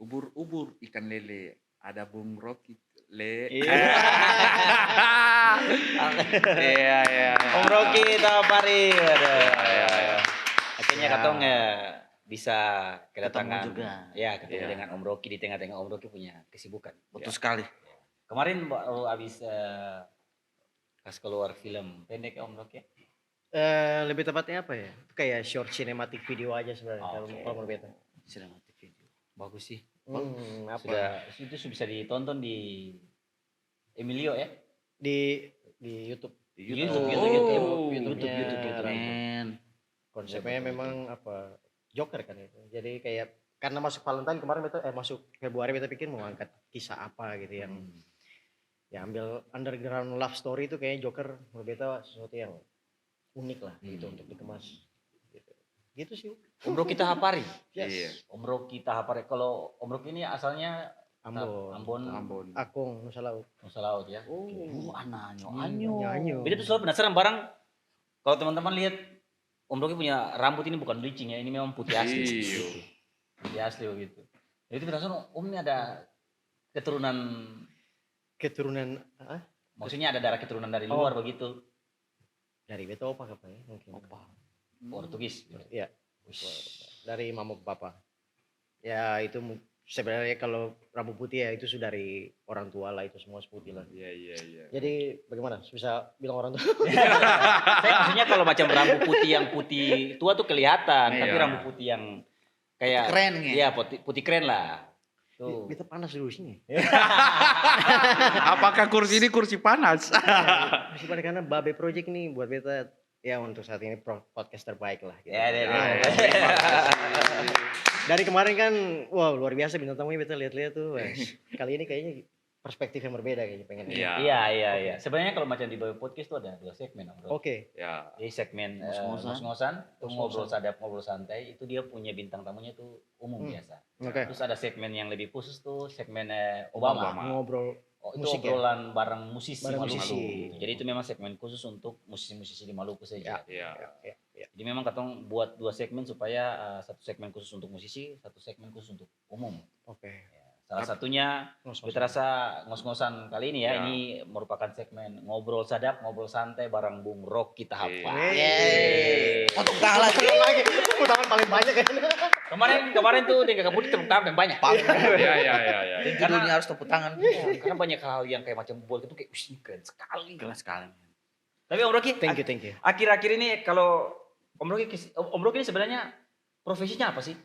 Ubur-ubur ikan lele, ada Bung Rocky le. Iya. Iya iya. Om Rocky Tapari, waduh. Iya iya. Akhirnya Ya. katong bisa kedatangan Ketemu juga. ya ketemu Iya. dengan Om Rocky di tengah-tengah Om Rocky punya kesibukan. Betul Ya. sekali. Kemarin baru habis pas keluar film pendek ya Om Rocky. Lebih tepatnya apa ya? Itu kayak short cinematic video aja sebenarnya kalau Oke. kalau menurut beta. Cinematic video. Bagus sih. Apa? Sudah itu bisa ditonton di Emilio ya. Di YouTube. Di YouTube, YouTube-nya Men. konsepnya memang apa? Joker kan itu. Jadi kayak karena masuk Valentine kemarin beta masuk Februari beta pikir mau angkat kisah apa gitu yang ya ambil underground love story itu kayaknya Joker menurut beta sesuatu yang unik lah gitu untuk dikemas. Gitu sih. Om Rocky Tahapari. Yes. Iya. Om Rocky Tahapari. Kalau Om Rocky ini asalnya Ambon. Ambon. Akung Nusa Laut. Nusa Laut ya. Anyo. Anyo. Beda tuh selalu penasaran barang. Kalau teman-teman lihat Om Rocky punya rambut ini bukan bleaching ya, ini memang putih asli. Iya. Putih asli begitu. Jadi itu penasaran Om ini ada Keturunan maksudnya ada darah keturunan dari luar begitu. dari beta opa apa ya mungkin. Portugis. Iya. Dari mama ke papa. Ya itu sebenarnya kalau rambut putih ya itu sudah dari orang tua lah, itu semua seputih lah. Iya iya iya. Jadi bagaimana? Bisa bilang orang tua? Saya maksudnya kalau macam rambut putih yang putih tua tuh kelihatan, tapi Iya. rambut putih yang kayak Keren ya. Iya, putih keren lah. Tuh. Beta panas dulu sini. Apakah kursi ini kursi panas? Masih pada karena Babe Project nih buat beta ya untuk saat ini podcast terbaik lah. Gitu. Ya, Dari kemarin kan, wow luar biasa bintang tamunya beta lihat-lihat tuh. Wes. Kali ini kayaknya perspektif yang berbeda kayaknya pengen. Iya. Iya. Sebenarnya kalau macam di Babe Podcast tuh ada 2 segmen, Om Bro. Oke. Ya. Jadi segmen Ngos-ngosan. ngos-ngosan, tuh ngobrol sadap, ngobrol santai, itu dia punya bintang tamunya tuh umum biasa. Oke. Terus ada segmen yang lebih khusus tuh segmen Obama. Ngobrol. Oh, itu Musik ya? obrolan bareng musisi Bareng Maluku. musisi. Jadi itu memang segmen khusus untuk musisi-musisi di Maluku saja. Iya. Ya. Jadi memang katong buat 2 segmen supaya satu segmen khusus untuk musisi, satu segmen khusus untuk umum. Oke. Salah satunya kita rasa ngos-ngosan kali ini ya, Ya. ini merupakan segmen ngobrol sadap, ngobrol santai bareng Bung Rocky Tahapari. Yeay. Potong tangan lagi. Tepuk tangan paling banyak kayaknya. Kemarin tuh dia kabut tepuk tangan yang banyak. Iya iya iya iya. Dan judulnya harus tepuk tangan. Ya, karena banyak hal yang kayak macam buat itu kayak ini keren sekali. Keren sekali. Tapi Om Rocky, Thank you. akhir-akhir ini kalau Om Rocky ini sebenarnya profesinya apa sih?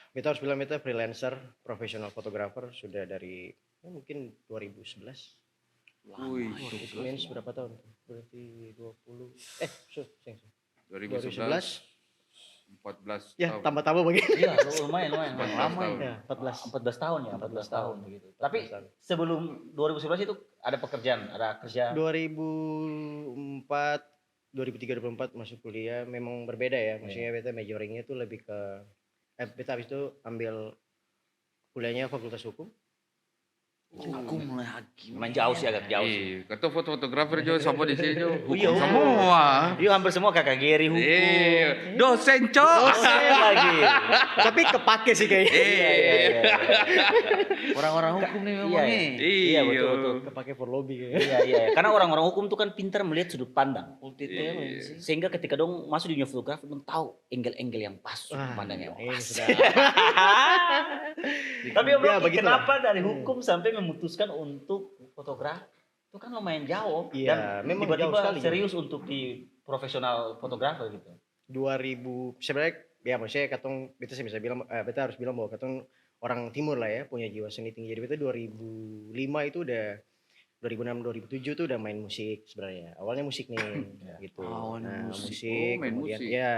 Kita harus bilang kita freelancer, profesional fotografer sudah dari mungkin 2011. Wih. It means berapa tahun? Berarti 20. 2011 14 Ya, tahun. tambah-tambah begini. Iya, lumayan. 14 Lama tahun. Ya, 14. 14 tahun ya, 14 tahun begitu. Tapi 14 tahun. sebelum 2011 itu ada pekerjaan, ada kerja. 2004, 2003, 2004 masuk kuliah memang berbeda ya. Maksudnya beta majoringnya itu lebih ke beta habis itu ambil kuliahnya Fakultas Hukum. Aku mulai hakim. Memang jauh sih, agak jauh sih. Iya, kata fotografer juga sama di sini juga. Iya, Hukum semua. Iya, hampir semua kakak Geri hukum. Iya, dosen cok. Dosen lagi. Tapi kepake sih kayaknya. Iya. Orang-orang hukum nih memang Iya, nih. Iya, betul. Kepake for lobby kayaknya. Iya. Karena orang-orang hukum tuh kan pintar melihat sudut pandang. Multi-talent sih. Sehingga ketika dong masuk di dunia fotografi, dong tahu angle-angle yang pas, sudut pandang yang Ini pas. sudah. Tapi Om Ya, Rocky, begitulah. kenapa dari hukum sampai memutuskan untuk fotografi? Itu kan lumayan jauh. Iya, Dan memang tiba-tiba jauh sekali. serius untuk di profesional fotografer gitu. 2000 sebenarnya ya maksudnya katong beta harus bilang bahwa katong orang timur lah ya, punya jiwa seni tinggi. Jadi beta 2005 itu udah 2006 2007 tuh udah main musik sebenarnya. Awalnya musik nih gitu. Awalnya musik. Musik Oh, main kemudian musik. ya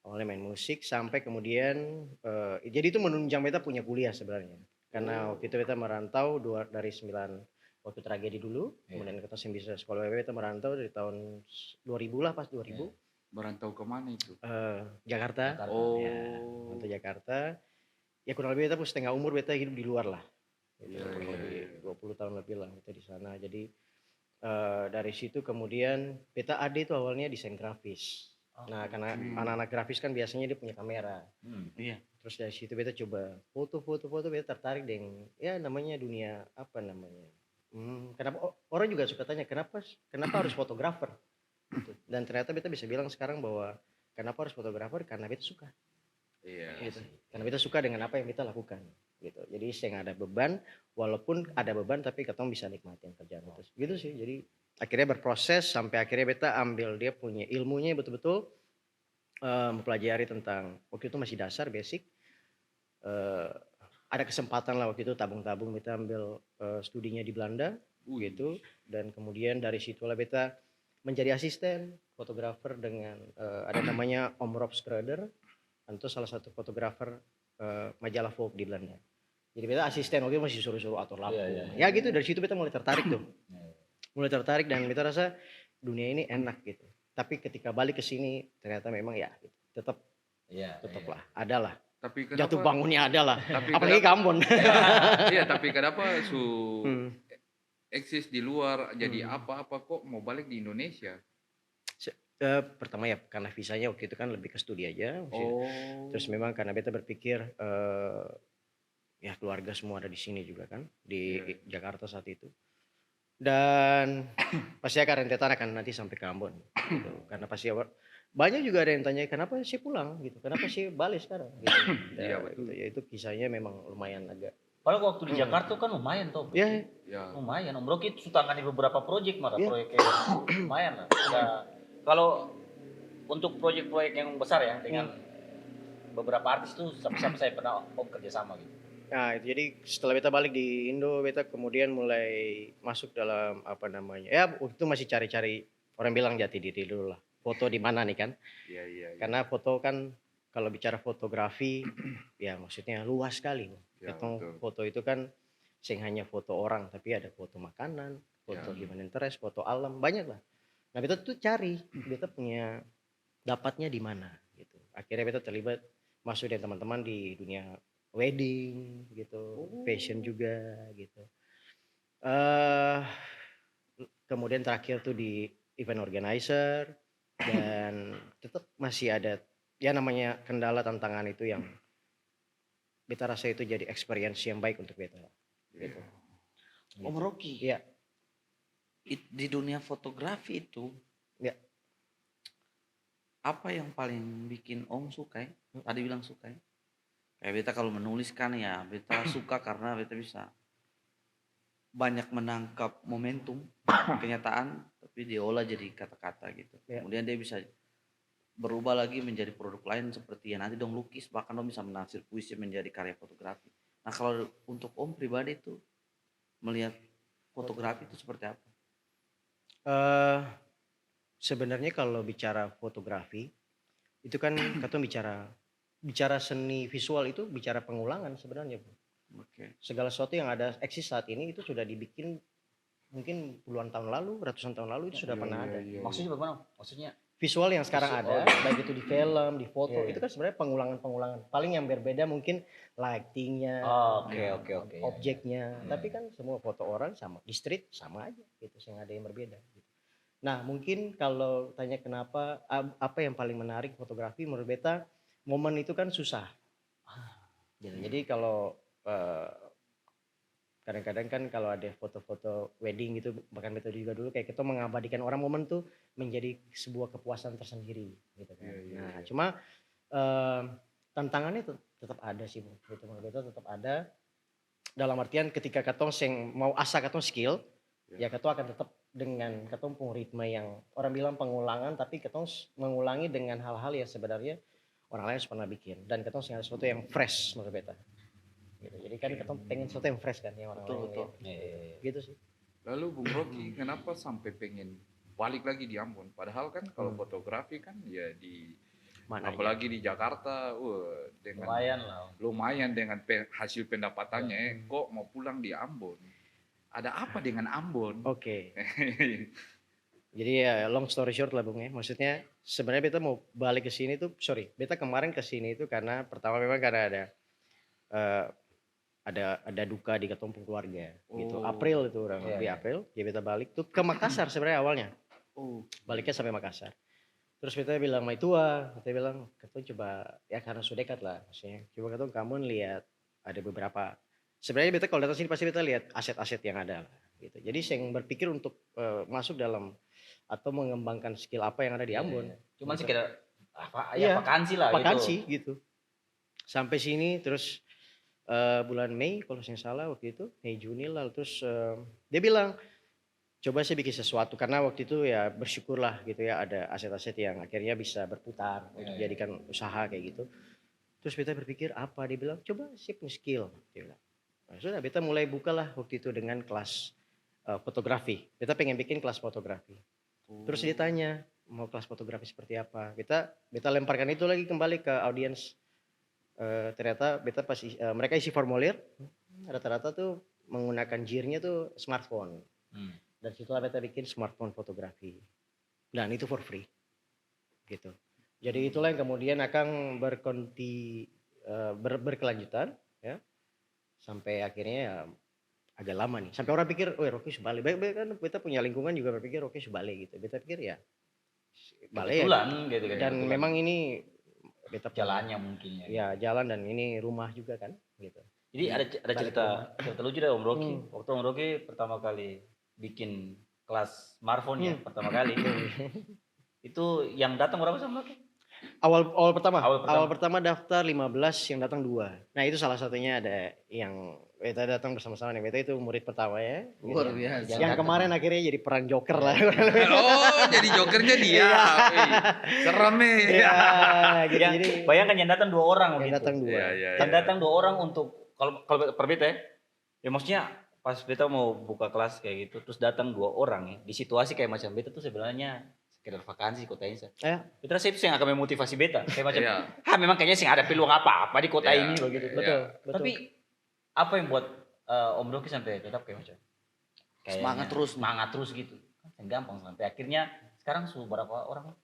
awalnya main musik sampai kemudian jadi itu menunjang beta punya kuliah sebenarnya. Karena waktu itu beta merantau dari 9 waktu tragedi dulu, kemudian kita bisa sekolah beta merantau dari tahun 2000 lah pas 2000. Merantau ke mana itu? Jakarta. Oh. Ya, untuk Jakarta. Ya kurang lebih beta pun setengah umur beta hidup di luar lah. Gitu, Iya, kurang iya, lebih 20 tahun lebih lah beta di sana. Jadi dari situ kemudian beta AD itu awalnya desain grafis. Nah, karena anak-anak grafis kan biasanya dia punya kamera. Iya. Terus dari situ beta coba foto, beta tertarik dengan ya namanya dunia apa namanya. Kenapa orang juga suka tanya kenapa harus fotografer? Gitu. Dan ternyata beta bisa bilang sekarang bahwa kenapa harus fotografer karena beta suka. Iya. Gitu. Karena beta suka dengan apa yang beta lakukan gitu. Jadi saya nggak ada beban, walaupun ada beban tapi ketong bisa nikmatin kerjaan itu. Gitu sih. Jadi akhirnya berproses sampai akhirnya beta ambil dia punya ilmunya betul-betul mempelajari tentang waktu itu masih dasar basic. Ada kesempatan lah waktu itu tabung-tabung beta ambil studinya di Belanda gitu, dan kemudian dari situlah beta menjadi asisten fotografer dengan ada namanya Om Rob Schröder, itu salah satu fotografer majalah Vogue di Belanda. Jadi beta asisten waktu itu masih suruh-suruh atur lampu. Ya gitu, dari situ beta mulai tertarik tuh. Mulai tertarik dan beta rasa dunia ini enak gitu. Tapi ketika balik ke sini ternyata memang ya gitu. tetap lah, ada lah. Tapi Jatuh kenapa? bangunnya ada lah. Tapi Apalagi Kambon. Iya, tapi kenapa eksis di luar jadi apa-apa kok mau balik di Indonesia? Pertama ya karena visanya waktu itu kan lebih ke studi aja. Terus memang karena beta berpikir ya keluarga semua ada di sini juga kan di Jakarta saat itu. Dan pasti akan rentetan akan nanti sampai ke Ambon gitu. Karena pasti banyak juga ada yang tanya kenapa sih pulang gitu, kenapa sih balik sekarang gitu. Iya, betul. Gitu. Ya itu kisahnya memang lumayan agak. Padahal waktu di Jakarta kan lumayan toh. Ya. Lumayan. Om Rocky itu tangani beberapa proyek malah proyek lumayan lah. Ya, kalau untuk proyek-proyek yang besar ya dengan beberapa artis tuh sama-sama saya pernah kerjasama gitu. Nah, jadi setelah beta balik di Indo, beta kemudian mulai masuk dalam apa namanya. Ya, waktu itu masih cari-cari, orang bilang jati diri dulu lah. Foto di mana nih kan? Iya. Karena foto kan kalau bicara fotografi ya maksudnya luas sekali. Ya, foto itu kan sing hanya foto orang, tapi ada foto makanan, foto human interest, foto alam, banyak lah. Nah, beta tuh cari, beta punya dapatnya di mana gitu. Akhirnya beta terlibat masuk dengan teman-teman di dunia wedding gitu, fashion juga gitu. Kemudian terakhir tuh di event organizer, dan tetap masih ada ya namanya kendala tantangan itu yang beta rasa itu jadi experience yang baik untuk beta gitu. Om Rocky. Iya. Di dunia fotografi itu ya, apa yang paling bikin Om suka ya? Tadi bilang suka ya? Kayak beta kalau menuliskan ya beta suka karena beta bisa banyak menangkap momentum kenyataan tapi diolah jadi kata-kata gitu. Kemudian dia bisa berubah lagi menjadi produk lain seperti ya nanti dong lukis, bahkan dong bisa menaksir puisi menjadi karya fotografi. Nah kalau untuk Om pribadi itu melihat fotografi itu seperti apa? Sebenarnya kalau bicara fotografi itu kan katong bicara seni visual itu bicara pengulangan sebenarnya. Segala sesuatu yang ada eksis saat ini itu sudah dibikin mungkin puluhan tahun lalu, ratusan tahun lalu itu sudah pernah ada. Maksudnya bagaimana? Maksudnya visual yang sekarang ada, baik itu di film, di foto, itu kan sebenarnya pengulangan. Paling yang berbeda mungkin lightingnya, objeknya. Tapi kan semua foto orang sama, di street sama aja gitu, yang ada yang berbeda. Gitu. Nah mungkin kalau tanya kenapa, apa yang paling menarik fotografi menurut beta, momen itu kan susah. Jadi kalau kadang-kadang kan kalau ada foto-foto wedding gitu, bahkan beta juga dulu kayak kita mengabadikan orang momen tuh menjadi sebuah kepuasan tersendiri gitu kan. Nah cuma tantangannya tetap ada sih, gitu menurut beta tetap ada. Dalam artian ketika katong sing mau asa katong skill, ya katong akan tetap dengan katong pun ritme yang orang bilang pengulangan, tapi katong mengulangi dengan hal-hal yang sebenarnya orang lain pernah bikin, dan katong sing ada sesuatu yang fresh menurut beta. Gitu. Jadi kan kita pengen sesuatu yang fresh kan yang orang lain. Gitu sih. Lalu Bung Rocky kenapa sampai pengen balik lagi di Ambon? Padahal kan kalau fotografi kan ya di apalagi di Jakarta, dengan lumayan dengan hasil pendapatannya, kok mau pulang di Ambon? Ada apa dengan Ambon? Oke. Jadi ya long story short lah Bung ya. Maksudnya sebenarnya beta mau balik ke sini tuh, beta kemarin ke sini itu karena pertama memang karena ada duka di ketumpung keluarga gitu. April itu di April, jadi beta balik tuh ke Makassar sebenarnya awalnya. Baliknya sampai Makassar. Terus beta bilang mai tua, beta bilang katong coba ya karena sudah dekat lah maksudnya. Coba katong kamu lihat ada beberapa. Sebenarnya beta kalau datang sini pasti beta lihat aset-aset yang ada lah gitu. Jadi saya berpikir untuk masuk dalam atau mengembangkan skill apa yang ada di Ambon. Cuman gitu. sekedar vakansi lah vakansi gitu. Sampai sini terus bulan Mei kalau saya salah waktu itu, Mei Juni lah terus dia bilang coba saya bikin sesuatu karena waktu itu ya bersyukurlah gitu ya ada aset-aset yang akhirnya bisa berputar untuk jadikan usaha kayak gitu. Terus beta berpikir apa, dia bilang coba siapin skill, dia bilang. Nah, sudah beta mulai bukalah waktu itu dengan kelas fotografi. Beta pengen bikin kelas fotografi. Terus dia tanya mau kelas fotografi seperti apa. Beta lemparkan itu lagi kembali ke audiens. Ternyata beta mereka isi formulir. Rata-rata tuh menggunakan gear-nya tuh smartphone. Dan situlah beta bikin smartphone fotografi. Dan itu for free. Gitu. Jadi itulah yang kemudian akan berkelanjutan ya. Sampai akhirnya ya agak lama nih. Sampai orang pikir, "Oh, Rocky Subale." Baik kan beta punya lingkungan juga berpikir Rocky Subale gitu. Beta pikir ya Bale ya. Gitu kan. Dan memang ini beta jalannya mungkin ya. Ya, jalan dan ini rumah juga kan gitu. Jadi ada cerita lucu dari Om Rocky. Waktu Om Rocky pertama kali bikin kelas smartphone ya pertama kali. Itu yang datang berapa sama Rocky? Awal pertama daftar 15, yang datang 2. Nah, itu salah satunya ada yang beta datang bersama-sama nih. Beta itu murid pertama ya. Luar biasa. Yang kemarin akhirnya jadi peran Joker lah. Oh, jadi Jokernya dia. Serem nih. Ya, gitu. Jadi bayangkan yang datang 2 orang yang gitu. datang 2. Yang datang 2 orang untuk kalau per beta ya maksudnya pas beta mau buka kelas kayak gitu terus datang 2 orang ya di situasi kayak macam beta tuh sebenarnya sekedar vakansi kota ini. Beta rasa itu yang akan memotivasi beta. Kayak macam, memang kayaknya sih ada peluang apa-apa di kota ini begitu. Betul. Tapi apa yang buat Om Rocky sampai tetap kayak macam semangat terus gitu. Kan gampang sampai akhirnya sekarang berapa orang?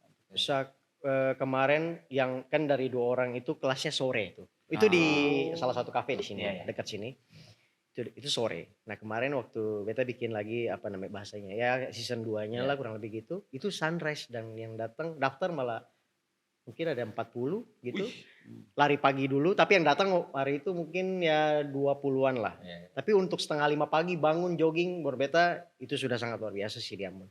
Kemarin yang kan dari 2 orang itu kelasnya sore itu. Itu di salah satu kafe di sini dekat sini. Itu sore. Nah, kemarin waktu beta bikin lagi apa namanya bahasanya ya season 2-nya lah kurang lebih gitu. Itu sunrise dan yang datang daftar malah mungkin ada 40 gitu. Lari pagi dulu, tapi yang datang hari itu mungkin ya 20-an lah. Tapi untuk 4:30 pagi bangun jogging berbeta itu sudah sangat luar biasa sih di Ambon.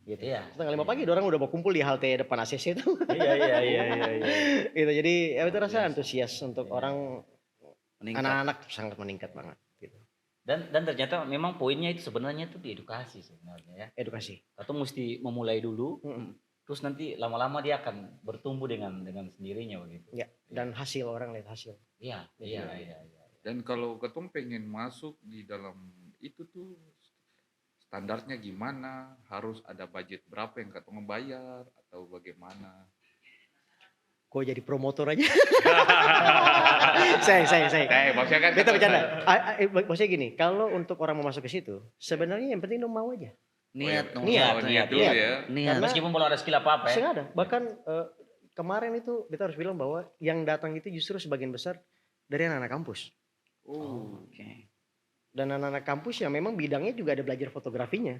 Gitu. 4:30 pagi orang udah mau kumpul di halte depan ACC itu. Iya. Gitu. Jadi ya beta rasa antusias untuk orang anak-anak sangat meningkat banget. Dan ternyata memang poinnya itu sebenarnya itu di edukasi sebenarnya ya. Edukasi. Atau mesti memulai dulu, terus nanti lama-lama dia akan bertumbuh dengan sendirinya begitu. Ya. Dan hasil orang lihat hasil. Iya. Dan kalau ketemu pengen masuk di dalam itu tuh standarnya gimana? Harus ada budget berapa yang ketemu bayar atau bagaimana? Kok jadi promotor aja? Saya. Maksudnya kan beta bercanda. Maksudnya gini, kalau untuk orang mau masuk ke situ, sebenarnya yang penting dong mau aja. Niat dulu ya. Niat. Meskipun belum ada skill apa-apa ya. Ada. Bahkan kemarin itu kita harus bilang bahwa yang datang itu justru sebagian besar dari anak-anak kampus. Oke. Dan anak-anak kampus yang memang bidangnya juga ada belajar fotografinya.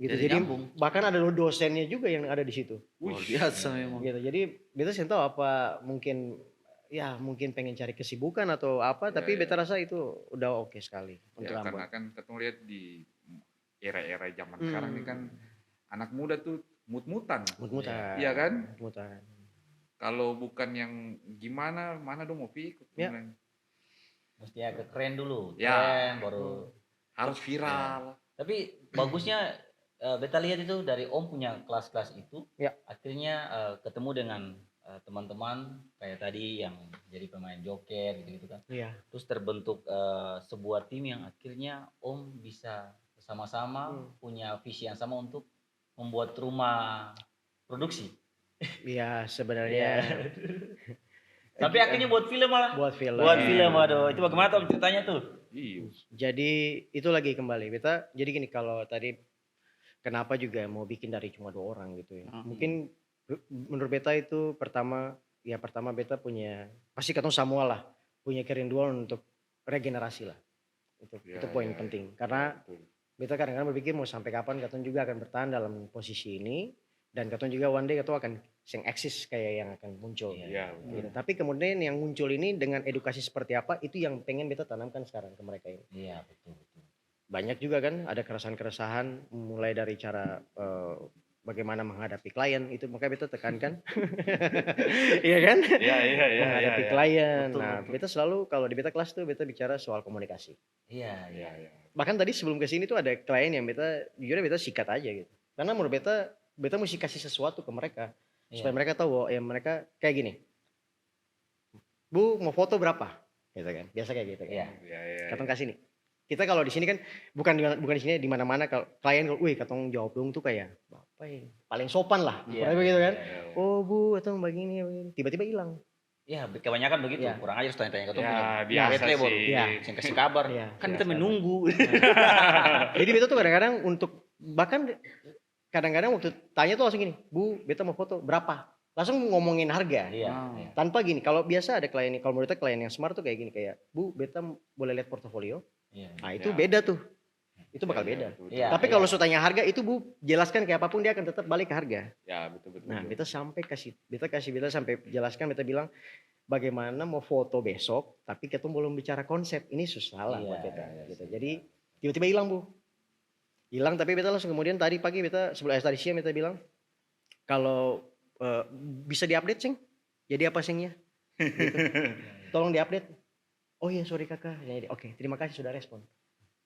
Gitu. Jadi bahkan ada dosennya juga yang ada di situ. Luar biasa memang. Gitu. Jadi beta sih tahu apa mungkin pengen cari kesibukan atau apa, tapi beta rasa itu udah oke sekali untuk Ambon. Karena kan ketemu lihat di era-era zaman sekarang ini kan anak muda tuh mut-mutan. Iya kan? Mut-mutan. Kalau bukan yang gimana, mana dong mau ikut? Mesti agak keren dulu. Keren baru harus viral. Tapi bagusnya beta lihat itu dari Om punya kelas-kelas itu, akhirnya ketemu dengan teman-teman kayak tadi yang jadi pemain joker gitu kan. Terus terbentuk sebuah tim yang akhirnya Om bisa bersama-sama punya visi yang sama untuk membuat rumah produksi. Iya sebenarnya. Tapi akhirnya buat film malah. Buat film. Aduh. Itu bagaimana Om ceritanya tuh? Jadi itu lagi kembali beta. Jadi gini, kalau tadi kenapa juga mau bikin dari cuma 2 orang gitu ya. Mungkin menurut beta itu pertama beta punya pasti ketemu semua lah punya kerinduan untuk regenerasi lah. Itu poin penting karena beta kadang-kadang berpikir mau sampai kapan katong juga akan bertahan dalam posisi ini dan katong juga one day katong akan yang eksis kayak yang akan muncul. Iya. Gitu. Tapi kemudian yang muncul ini dengan edukasi seperti apa itu yang pengen beta tanamkan sekarang ke mereka ini. Iya, betul. Banyak juga kan ada keresahan-keresahan mulai dari cara bagaimana menghadapi klien itu makanya beta tekankan. Iya kan? Iya. Menghadapi klien. Betul, Nah, beta selalu kalau di beta kelas tuh beta bicara soal komunikasi. Iya. Bahkan tadi sebelum kesini tuh ada klien yang jujur beta sikat aja gitu. Karena menurut beta mesti kasih sesuatu ke mereka supaya mereka tahu bahwa ya mereka kayak gini. Bu mau foto berapa? Gitu kan. Biasa kayak gitu kan. Iya. Katong kasih nih. Kita kalau di sini kan bukan di sini di mana-mana kalau klien wih katong jawab dong tuh kayak apa ya? Paling sopan lah. Begitu kan. Oh Bu, atau begini. Tiba-tiba hilang. Ya, kebanyakan begitu. Ya. Kurang aja harus tanya-tanya ke Ya, biasa sih. Yang kasih kabar. Ya, Kan kita biasa. menunggu. Jadi beta tuh kadang-kadang untuk bahkan kadang-kadang waktu tanya tuh langsung gini, Bu, beta mau foto berapa? Langsung ngomongin harga. Iya. Tanpa gini, kalau biasa ada klien, kalau menurut klien yang smart tuh kayak gini kayak, Bu, beta boleh lihat portofolio? Iya. Nah itu beda tuh, itu bakal beda. Iya. Tapi kalau tanya harga itu Bu jelaskan kayak apapun dia akan tetap balik ke harga. Ya, betul. Nah beta sampai jelaskan, beta bilang bagaimana mau foto besok, tapi kita belum bicara konsep, ini susah lah buat beta. Gitu. Jadi tiba-tiba hilang Bu, hilang tapi beta langsung kemudian tadi pagi beta tadi siang beta bilang kalau bisa diupdate Ceng, jadi apa Cengnya? Gitu. Tolong diupdate. Oh iya sorry kakak. Ya, oke terima kasih sudah respon.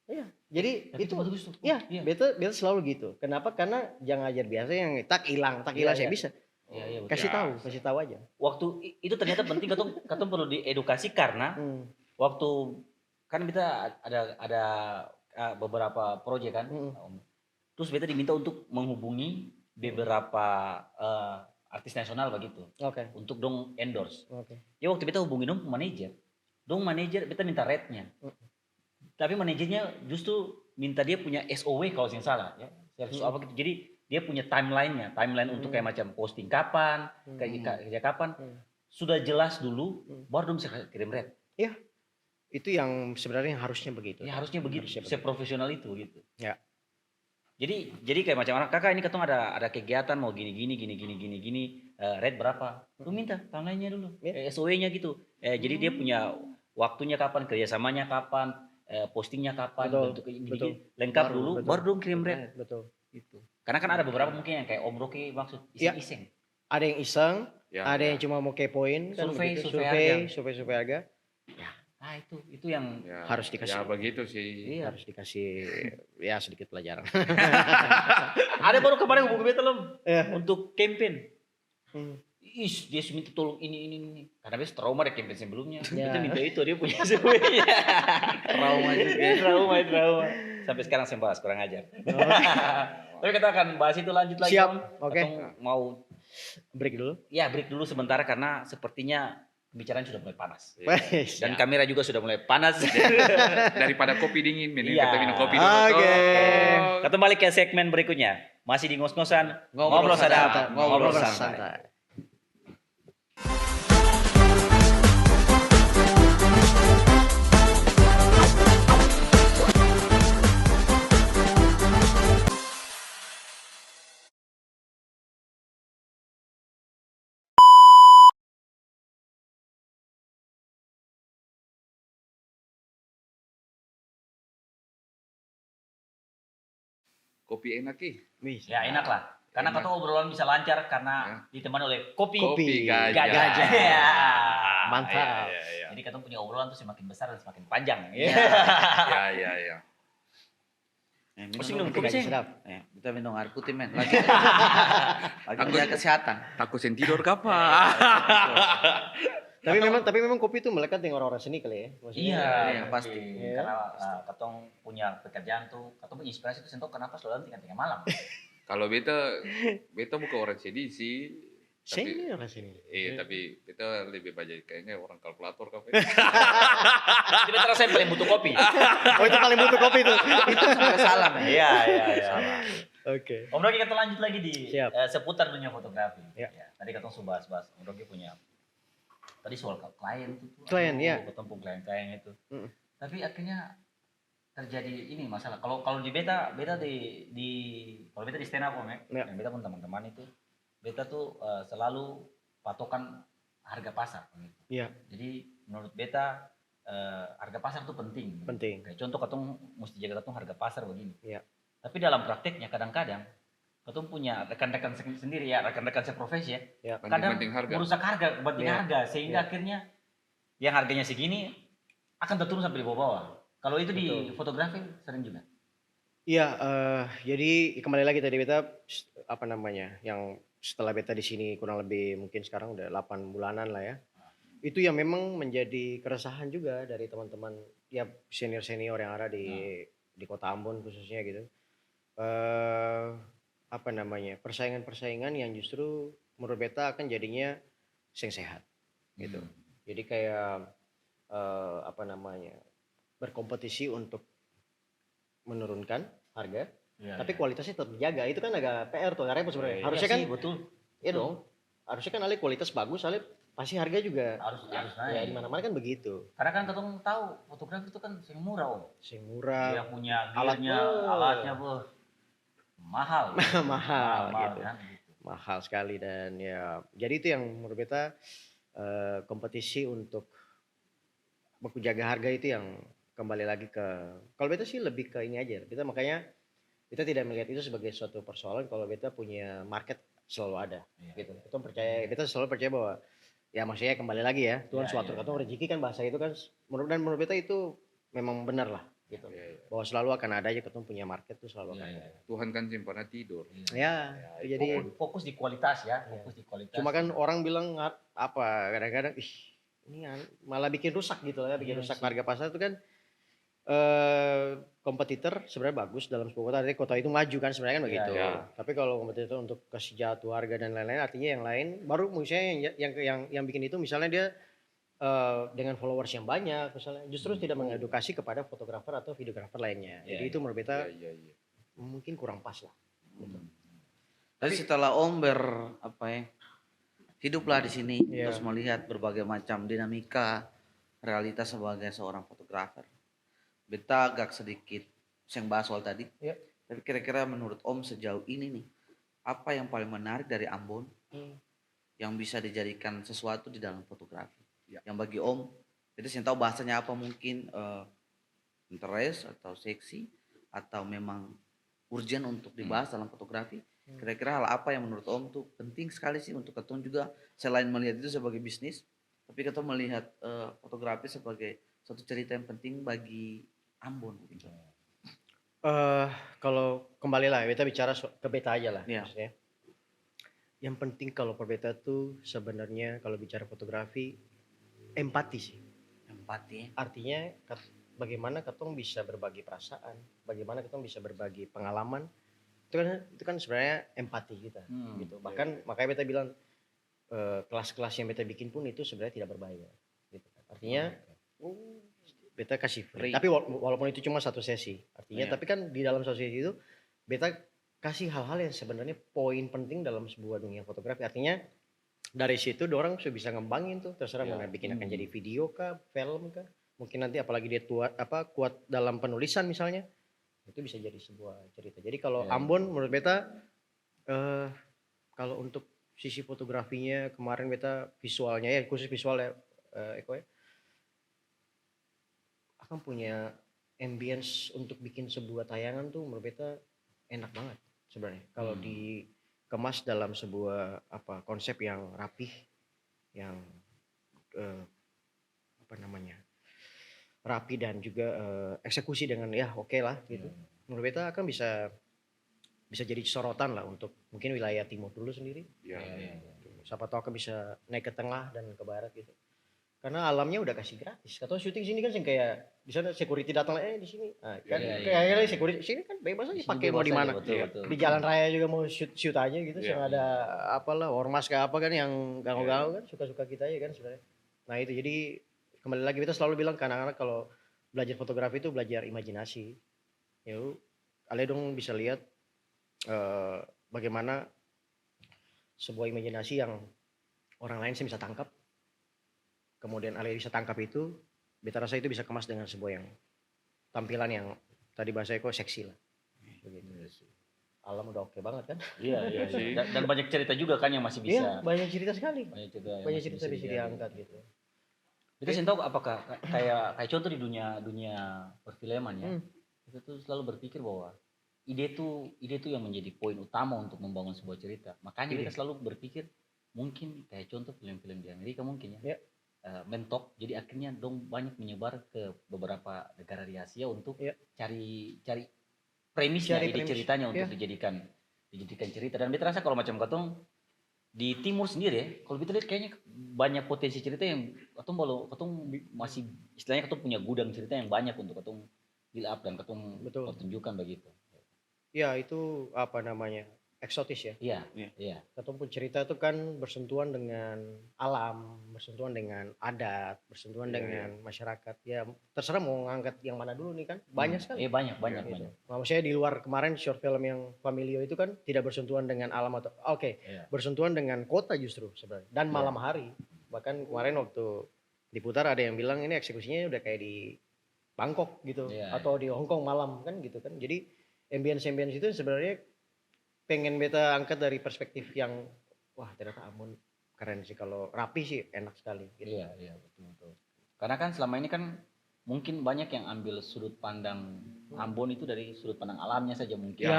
Iya jadi Tapi itu bagus tuh. ya beta selalu gitu. Kenapa? Karena jangan ajar biasa yang tak hilang saya bisa. Iya, Kasih tahu aja. Waktu itu ternyata penting katong perlu diedukasi karena waktu kan kita ada beberapa proyek kan. Terus beta diminta untuk menghubungi beberapa artis nasional begitu. Oke. Untuk dong endorse. Oke. Ya waktu beta hubungi dong manajer. Dong manajer beta minta rate-nya. Tapi manajernya justru minta dia punya SOW kalau saya salah ya. Service apa gitu. Jadi dia punya timeline untuk kayak macam posting kapan, kerja kapan. Sudah jelas dulu baru dong bisa kirim rate. Iya. Itu yang sebenarnya harusnya begitu. Ya harusnya begitu, seprofesional itu gitu. Ya. Jadi kayak macam orang kakak ini katong ada kegiatan mau gini rate berapa? Lu minta timeline-nya dulu, SOW-nya gitu. Jadi dia punya waktunya kapan, kerjasamanya kapan, postingnya kapan, bentuk ini lengkap dulu, baru dong kirim rate. Betul. Gitu. Karena kan ada beberapa mungkin yang kayak Om Rocky maksud iseng-iseng. Ada yang iseng, ada yang cuma mau kepoin, kan survei harga. Ya, nah itu yang harus dikasih. Ya begitu sih. Harus dikasih ya sedikit pelajaran. Ada baru kemarin hubungi beta untuk campaign. Dia minta tolong ini. Karena dia trauma dari campaign sebelumnya. Kita minta itu dia punya semuanya. Trauma juga. Trauma. Sampai sekarang saya bahas kurang ajar. Tapi kita akan bahas itu lanjut lagi. Siap. Oke. Mau break dulu? Ya break dulu sebentar karena sepertinya pembicaraan sudah mulai panas. Dan Dan kamera juga sudah mulai panas. Daripada kopi dingin, mending kita minum kopi dulu. Oke. Kita balik ke segmen berikutnya. Masih di ngos-ngosan, ngobrol sadap, ngobrol santai. Kopi enak ih. Ya enak lah. Karena kata obrolan bisa lancar karena ditemani oleh kopi gajah. Ya. Mantap. Jadi kita punya obrolan tuh semakin besar dan semakin panjang. Ya. Minum kopi sih. sedap. Kita minum air putih men. Lagi jaga kesehatan. Takut tidur kapan? Tapi memang kopi itu melekat dengan orang-orang seni kali ya. Iya, pasti. Karena katong punya pekerjaan tuh, katong inspirasi tuh sentuh kenapa selalu tengah-tengah malam. Kalau beta bukan orang sedih sih. Seni orang sini. Iya, tapi beta lebih banyak kayaknya orang kalkulator kafe. Jadi terasa yang paling butuh kopi. Oh itu paling butuh kopi tuh. Salah men. Iya. Salah. Oke. Om Rogi kita lanjut lagi di seputar dunia fotografi. Ya. Tadi katong sudah bahas. Om Rogi punya tadi soal klien tuh. Klien ya. Ketemu klien itu. Tapi akhirnya terjadi ini masalah. Kalau di beta di kalau beta di stand up Om ya. Beta pun teman-teman itu beta tuh selalu patokan harga pasar gitu. Iya. Jadi menurut beta harga pasar tuh penting. Penting. Kayak contoh katong mesti jaga katong harga pasar begini. Iya. Tapi dalam prakteknya kadang-kadang katong punya rekan-rekan sendiri ya, rekan-rekan seprofesi ya. Ya. Kadang harga. merusak harga, banting Iya. harga sehingga akhirnya yang harganya segini akan terturun sampai di bawah-bawah. Kalau itu di fotografi sering juga. Iya, jadi kembali lagi tadi beta apa namanya, yang setelah beta di sini kurang lebih mungkin sekarang udah 8 bulanan lah ya. Itu yang memang menjadi keresahan juga dari teman-teman ya senior-senior yang ada di Kota Ambon khususnya gitu. Apa namanya, persaingan-persaingan yang justru menurut beta akan jadinya sehat gitu. Jadi kayak apa namanya, berkompetisi untuk menurunkan harga, tapi kualitasnya tetap dijaga. Itu kan agak PR tuh, repot sebenarnya. Harusnya kan, betul. ya dong. Harusnya kan alih kualitas bagus, alih pasti harga juga Harus ya naik. di mana-mana kan begitu. Karena kan katong tahu fotografi itu kan sing murah om. Sing murah, Dia punya alatnya, alatnya mahal. mahal gitu. Kan? Mahal sekali dan ya jadi itu yang menurut beta kompetisi untuk menjaga harga itu yang kembali lagi ke, kalau beta sih lebih ke ini aja. Beta makanya kita tidak melihat itu sebagai suatu persoalan kalau beta punya market selalu ada gitu. Kita percaya, beta selalu percaya bahwa ya maksudnya kembali lagi ya, Tuhan suatu katong rezeki kan bahasa itu kan menurut beta itu memang benar lah gitu. Bahwa selalu akan ada aja ketemu punya market tuh selalu akan ada. Tuhan kan simpannya tidur. Ya, jadi fokus di kualitas ya, fokus di kualitas. Cuma kan orang bilang apa kadang-kadang ini malah bikin rusak gitu ya, bikin rusak harga pasar itu kan kompetitor sebenarnya bagus dalam sebuah kota, artinya kota itu maju kan sebenarnya kan begitu. Tapi kalau kompetitor untuk kasih jatuh harga dan lain-lain, artinya yang lain baru misalnya yang bikin itu misalnya dia dengan followers yang banyak misalnya justru tidak mengedukasi kepada fotografer atau videografer lainnya. Jadi itu menurut beta mungkin kurang pas lah. Gitu. Tapi setelah Om hiduplah di sini terus melihat berbagai macam dinamika realitas sebagai seorang fotografer. Beta agak sedikit yang bahas soal tadi. Tapi kira-kira menurut Om sejauh ini nih, apa yang paling menarik dari Ambon yang bisa dijadikan sesuatu di dalam fotografi? Yang bagi Om, beta sih tahu bahasanya apa, mungkin interest atau seksi atau memang urgent untuk dibahas dalam fotografi. Kira-kira hal apa yang menurut Om tuh penting sekali sih untuk ketemu juga selain melihat itu sebagai bisnis, tapi ketemu melihat fotografi sebagai suatu cerita yang penting bagi Ambon gitu. Kalau kembali lah, beta bicara ke beta aja lah maksudnya. Yang penting kalau per beta tuh sebenarnya kalau bicara fotografi empati sih. Empati. Artinya bagaimana ketong bisa berbagi perasaan, bagaimana ketong bisa berbagi pengalaman. Itu kan sebenarnya empati kita gitu. Bahkan makanya beta bilang kelas-kelas yang beta bikin pun itu sebenarnya tidak berbahaya gitu. Artinya beta kasih free. Tapi walaupun itu cuma satu sesi, artinya tapi kan di dalam satu sesi itu beta kasih hal-hal yang sebenarnya poin penting dalam sebuah dunia fotografi. Artinya dari situ orang bisa ngembangin tuh, terserah mau bikin akan jadi video kah, film kah, mungkin nanti apalagi dia kuat dalam penulisan misalnya, itu bisa jadi sebuah cerita. Jadi kalau Ambon menurut beta kalau untuk sisi fotografinya kemarin beta visualnya ya khusus visual Eko ya, akan punya ambience untuk bikin sebuah tayangan tuh menurut beta enak banget sebenarnya kalau dikemas dalam sebuah konsep yang rapih, yang rapi dan juga eksekusi dengan oke lah gitu. Menurut beta akan bisa jadi sorotan lah untuk mungkin wilayah timur dulu sendiri. Siapa tahu akan bisa naik ke tengah dan ke barat gitu. Karena alamnya udah kasih gratis. Katanya syuting sini kan kayak di sana security datang di sini. Nah, kan kayak security sini kan bebas aja pakai mau di mana. Di jalan raya juga mau shoot aja gitu. Yang ada ormas kayak apa kan yang ganggu-ganggu kan suka-suka kita aja kan sebenarnya. Nah itu jadi kembali lagi kita selalu bilang ke anak-anak kalau belajar fotografi itu belajar imajinasi. Yuk, kalian dong bisa lihat bagaimana sebuah imajinasi yang orang lain bisa tangkap. Kemudian Ale bisa tangkap itu, beta rasa itu bisa kemas dengan sebuah yang tampilan yang tadi bahasa Eko seksi lah. Begitu. alam udah oke banget kan. Iya sih. Dan banyak cerita juga kan yang masih bisa. Iya, banyak cerita sekali. Banyak cerita bisa diangkat gitu. Kita sih tahu apakah kayak contoh di dunia perfilman ya. Kita tuh selalu berpikir bahwa ide tuh yang menjadi poin utama untuk membangun sebuah cerita. Makanya kita selalu berpikir mungkin kayak contoh film-film di Amerika mungkin ya. Mentok, jadi akhirnya dong banyak menyebar ke beberapa negara di Asia untuk cari premisnya, ide ceritanya untuk dijadikan cerita. Dan kita rasa kalau macam katong di timur sendiri ya, kalau kita lihat kayaknya banyak potensi cerita yang katong masih istilahnya katong punya gudang cerita yang banyak untuk katong build up dan katong pertunjukan begitu. Ya itu apa namanya, eksotis ya. Iya. Katong pun cerita itu kan bersentuhan dengan alam, bersentuhan dengan adat, bersentuhan dengan masyarakat. Ya terserah mau ngangkat yang mana dulu nih kan, banyak sekali. Banyak. Nah, maksudnya di luar kemarin short film yang Familio itu kan tidak bersentuhan dengan alam atau bersentuhan dengan kota justru sebenarnya dan malam hari. Bahkan kemarin waktu diputar ada yang bilang ini eksekusinya udah kayak di Bangkok gitu atau di Hong Kong malam kan gitu kan. Jadi ambience itu sebenarnya pengen beta angkat dari perspektif yang wah ternyata Ambon keren sih, kalau rapi sih enak sekali gitu. Iya betul. Karena kan selama ini kan mungkin banyak yang ambil sudut pandang Ambon itu dari sudut pandang alamnya saja mungkin.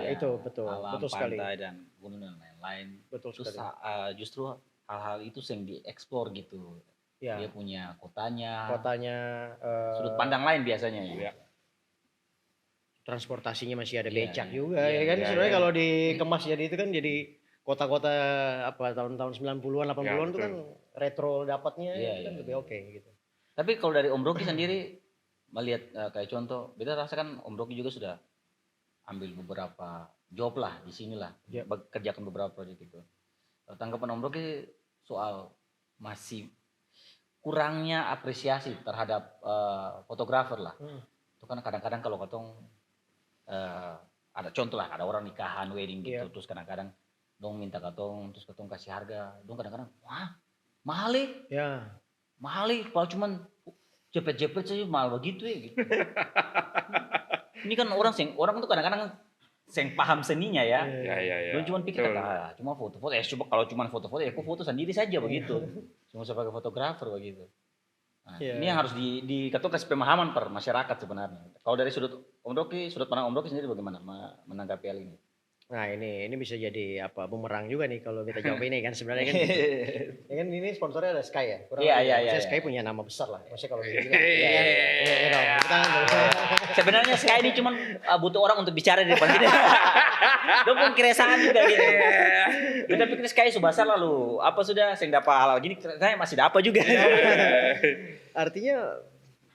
Itu betul. Alam, betul pantai sekali. Dan gunung dan lain-lain. Betul Terus sekali. Justru hal-hal itu yang dieksplor gitu. Dia punya kotanya, sudut pandang lain biasanya ya. Transportasinya masih ada becak juga ya kan. Sebenarnya kalau dikemas jadi itu kan jadi kota-kota apa tahun-tahun 90-an 80-an itu kan retro dapatnya kan lebih oke gitu. Tapi kalau dari Om Rocky sendiri melihat kayak contoh, beta rasakan Om Rocky juga sudah ambil beberapa job lah di sinilah, kerjakan beberapa proyek itu. Tanggapan Om Rocky soal masih kurangnya apresiasi terhadap fotografer lah. Itu kan kadang-kadang kalau katong ada contoh lah, ada orang nikahan, wedding gitu, terus kadang-kadang dong minta katong, terus katong kasih harga, dong kadang-kadang wah mahal kalau cuman jepit-jepit saja mahal begitu ya gitu. Ini kan orang tuh kadang-kadang paham seninya ya. Dong cuma pikir cuma foto-foto, kalau cuma foto-foto aku foto sendiri saja begitu, cuma sebagai fotografer begitu. Nah, ini yang harus katong kasih pemahaman per masyarakat sebenarnya. Kalau dari sudut pandang Om Rocky sendiri bagaimana menanggapi hal ini? Nah ini bisa jadi bumerang juga nih kalau kita jawab ini kan sebenarnya kan. Ya kan ini sponsornya ada Sky ya. Iya. Sky punya nama besar lah. Maksudnya kalau gitu. Sebenarnya Sky ini cuma butuh orang untuk bicara di depan kita. Dia pun keresahan juga gitu. Kita pikir Sky subasar lalu apa sudah saya dapat hal gini, saya masih dapat juga. Artinya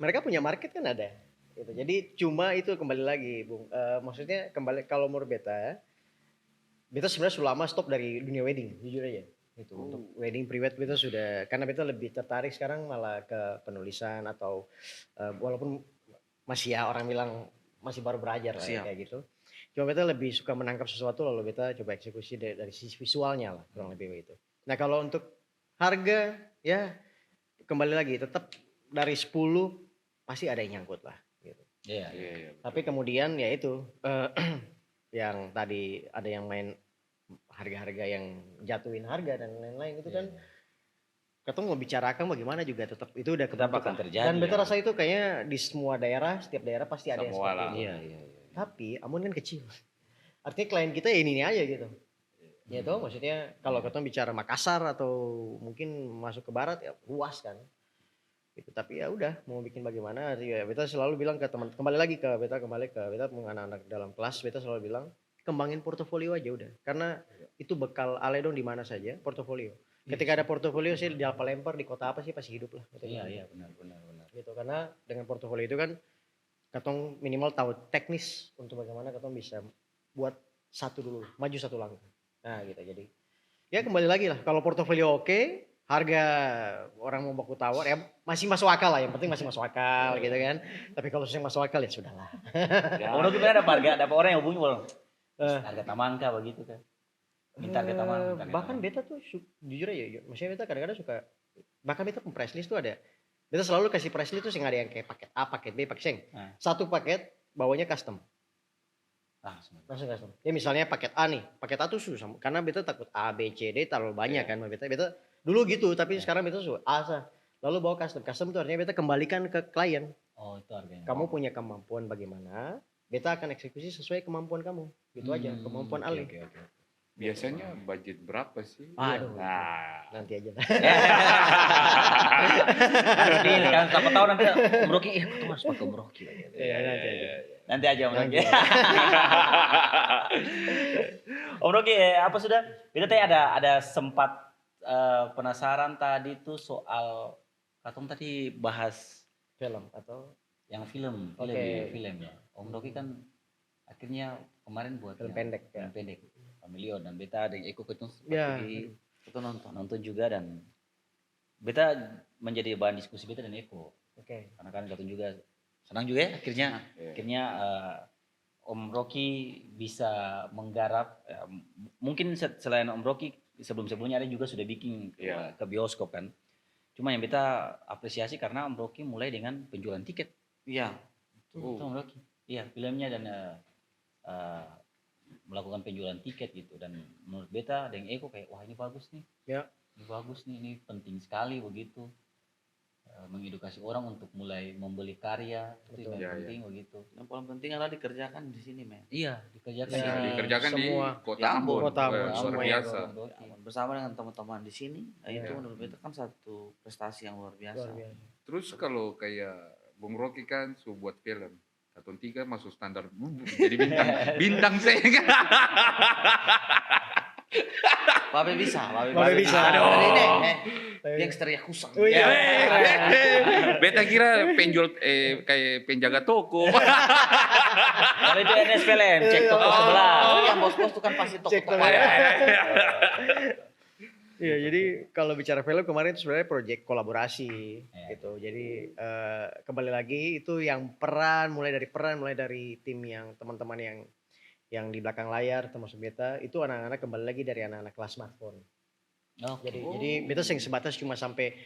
mereka punya market kan ada. Gitu. Jadi cuma itu kembali lagi, Bung. Maksudnya kembali kalau menurut beta sebenarnya sudah lama stop dari dunia wedding, jujur aja. Itu untuk wedding private beta sudah, karena beta lebih tertarik sekarang malah ke penulisan atau walaupun masih orang bilang masih baru belajar lah kayak gitu. Cuma beta lebih suka menangkap sesuatu lalu beta coba eksekusi dari sisi visualnya lah kurang lebih begitu. Nah kalau untuk harga ya kembali lagi tetap dari 10 pasti ada yang nyangkut lah. Gitu. Iya. Tapi kemudian ya itu yang tadi ada yang main harga-harga yang jatuhin harga dan lain-lain itu kan katong mau bicarakan bagaimana juga tetap itu udah tetap akan terjadi. Dan beta rasa itu kayaknya di semua daerah, setiap daerah pasti ada yang seperti itu. Iya. Tapi Ambon kan kecil. Artinya klien kita ya ini aja gitu. Ya toh maksudnya kalau katong bicara Makassar atau mungkin masuk ke barat ya luas kan. Gitu. Tapi ya udah mau bikin bagaimana ya beta selalu bilang ke teman, kembali ke beta dengan anak-anak dalam kelas, beta selalu bilang kembangin portofolio aja udah, karena itu bekal aledong di mana saja portofolio. Ketika ada portofolio sih di lempar di kota apa sih pasti hidup lah. Iya benar. Gitu, karena dengan portofolio itu kan katong minimal tahu teknis untuk bagaimana katong bisa buat maju satu langkah. Nah gitu, jadi ya kembali lagi lah kalau portofolio oke, harga orang mau baku tawar ya masih masuk akal lah, yang penting masih masuk akal gitu kan. Tapi kalau susah masuk akal ya sudahlah. Orang gimana dapat orang yang hubungi harga tamangka begitu kan. Minta harga taman. Bahkan beta tuh jujur aja, maksudnya beta kadang-kadang suka, bahkan beta pun price list tuh ada. Beta selalu kasih price list tuh sing ada yang kayak paket A, paket B, paket C. Satu paket bawanya custom. Langsung custom. Ya misalnya paket A nih, paket A tuh susah karena beta takut A, B, C, D terlalu banyak kan. Beta dulu gitu, tapi sekarang beta sudah A sah. Lalu bawa custom. Custom itu artinya beta kembalikan ke klien. Oh, itu harganya. Kamu punya kemampuan bagaimana? Beta akan eksekusi sesuai kemampuan kamu. Gitu aja, kemampuan Ale. Okay. Biasanya budget berapa sih? Aduh. Nah, Nanti aja. Nanti kan siapa tahu nanti Om Rocky, aku harus pakai Om Rocky. Iya, nanti aja. Nanti aja Om Rocky. Om Rocky, apa sudah? Kita tadi ada sempat penasaran tadi tuh soal katong tadi bahas Film atau yang film ya. Om Rocky kan akhirnya kemarin buat film pendek ya. Film pendek. Familio dan beta ada Eko ketemu Ya. Kita nonton juga dan beta menjadi bahan diskusi beta dan Eko. Oke. Karena kan katong juga senang juga ya akhirnya Om Rocky bisa menggarap mungkin selain Om Rocky sebelumnya ada juga sudah bikin ke bioskop kan. Cuma yang beta apresiasi karena Om Rocky mulai dengan penjualan tiket. Iya. Itu Om Rocky. Iya, filmnya dan melakukan penjualan tiket gitu dan menurut beta dan Eko kayak wah ini bagus nih. Ya. Ini bagus nih, ini penting sekali begitu. Mengedukasi orang untuk mulai membeli karya itu yang penting begitu. Yang paling penting adalah dikerjakan di sini, men. Iya, dikerjakan Ya, dikerjakan semua. di kota Ya, Ambon. Kota Ambon, Luar semua biasa. Bersama dengan teman-teman di sini, itu menurut beta kan satu prestasi yang luar biasa. Luar biasa. Terus kalau kayak Bung Rocky kan su buat film, Katon 3 masuk standar jadi bintang saya. Babe bisa. Aduh. Ini gangster Yakuza. Oh iya. Beta kira penjual kayak penjaga toko. Kalau itu NSPLM, cek toko sebelah. Oh, yang bos-bos itu kan pasti Cek toko-toko. toko. Iya, jadi kalau bicara film kemarin itu sebenarnya proyek kolaborasi gitu. Jadi kembali lagi itu yang mulai dari tim yang teman-teman yang di belakang layar termasuk beta itu anak-anak kembali lagi dari anak-anak kelas smartphone. Jadi beta sing sebatas cuma sampai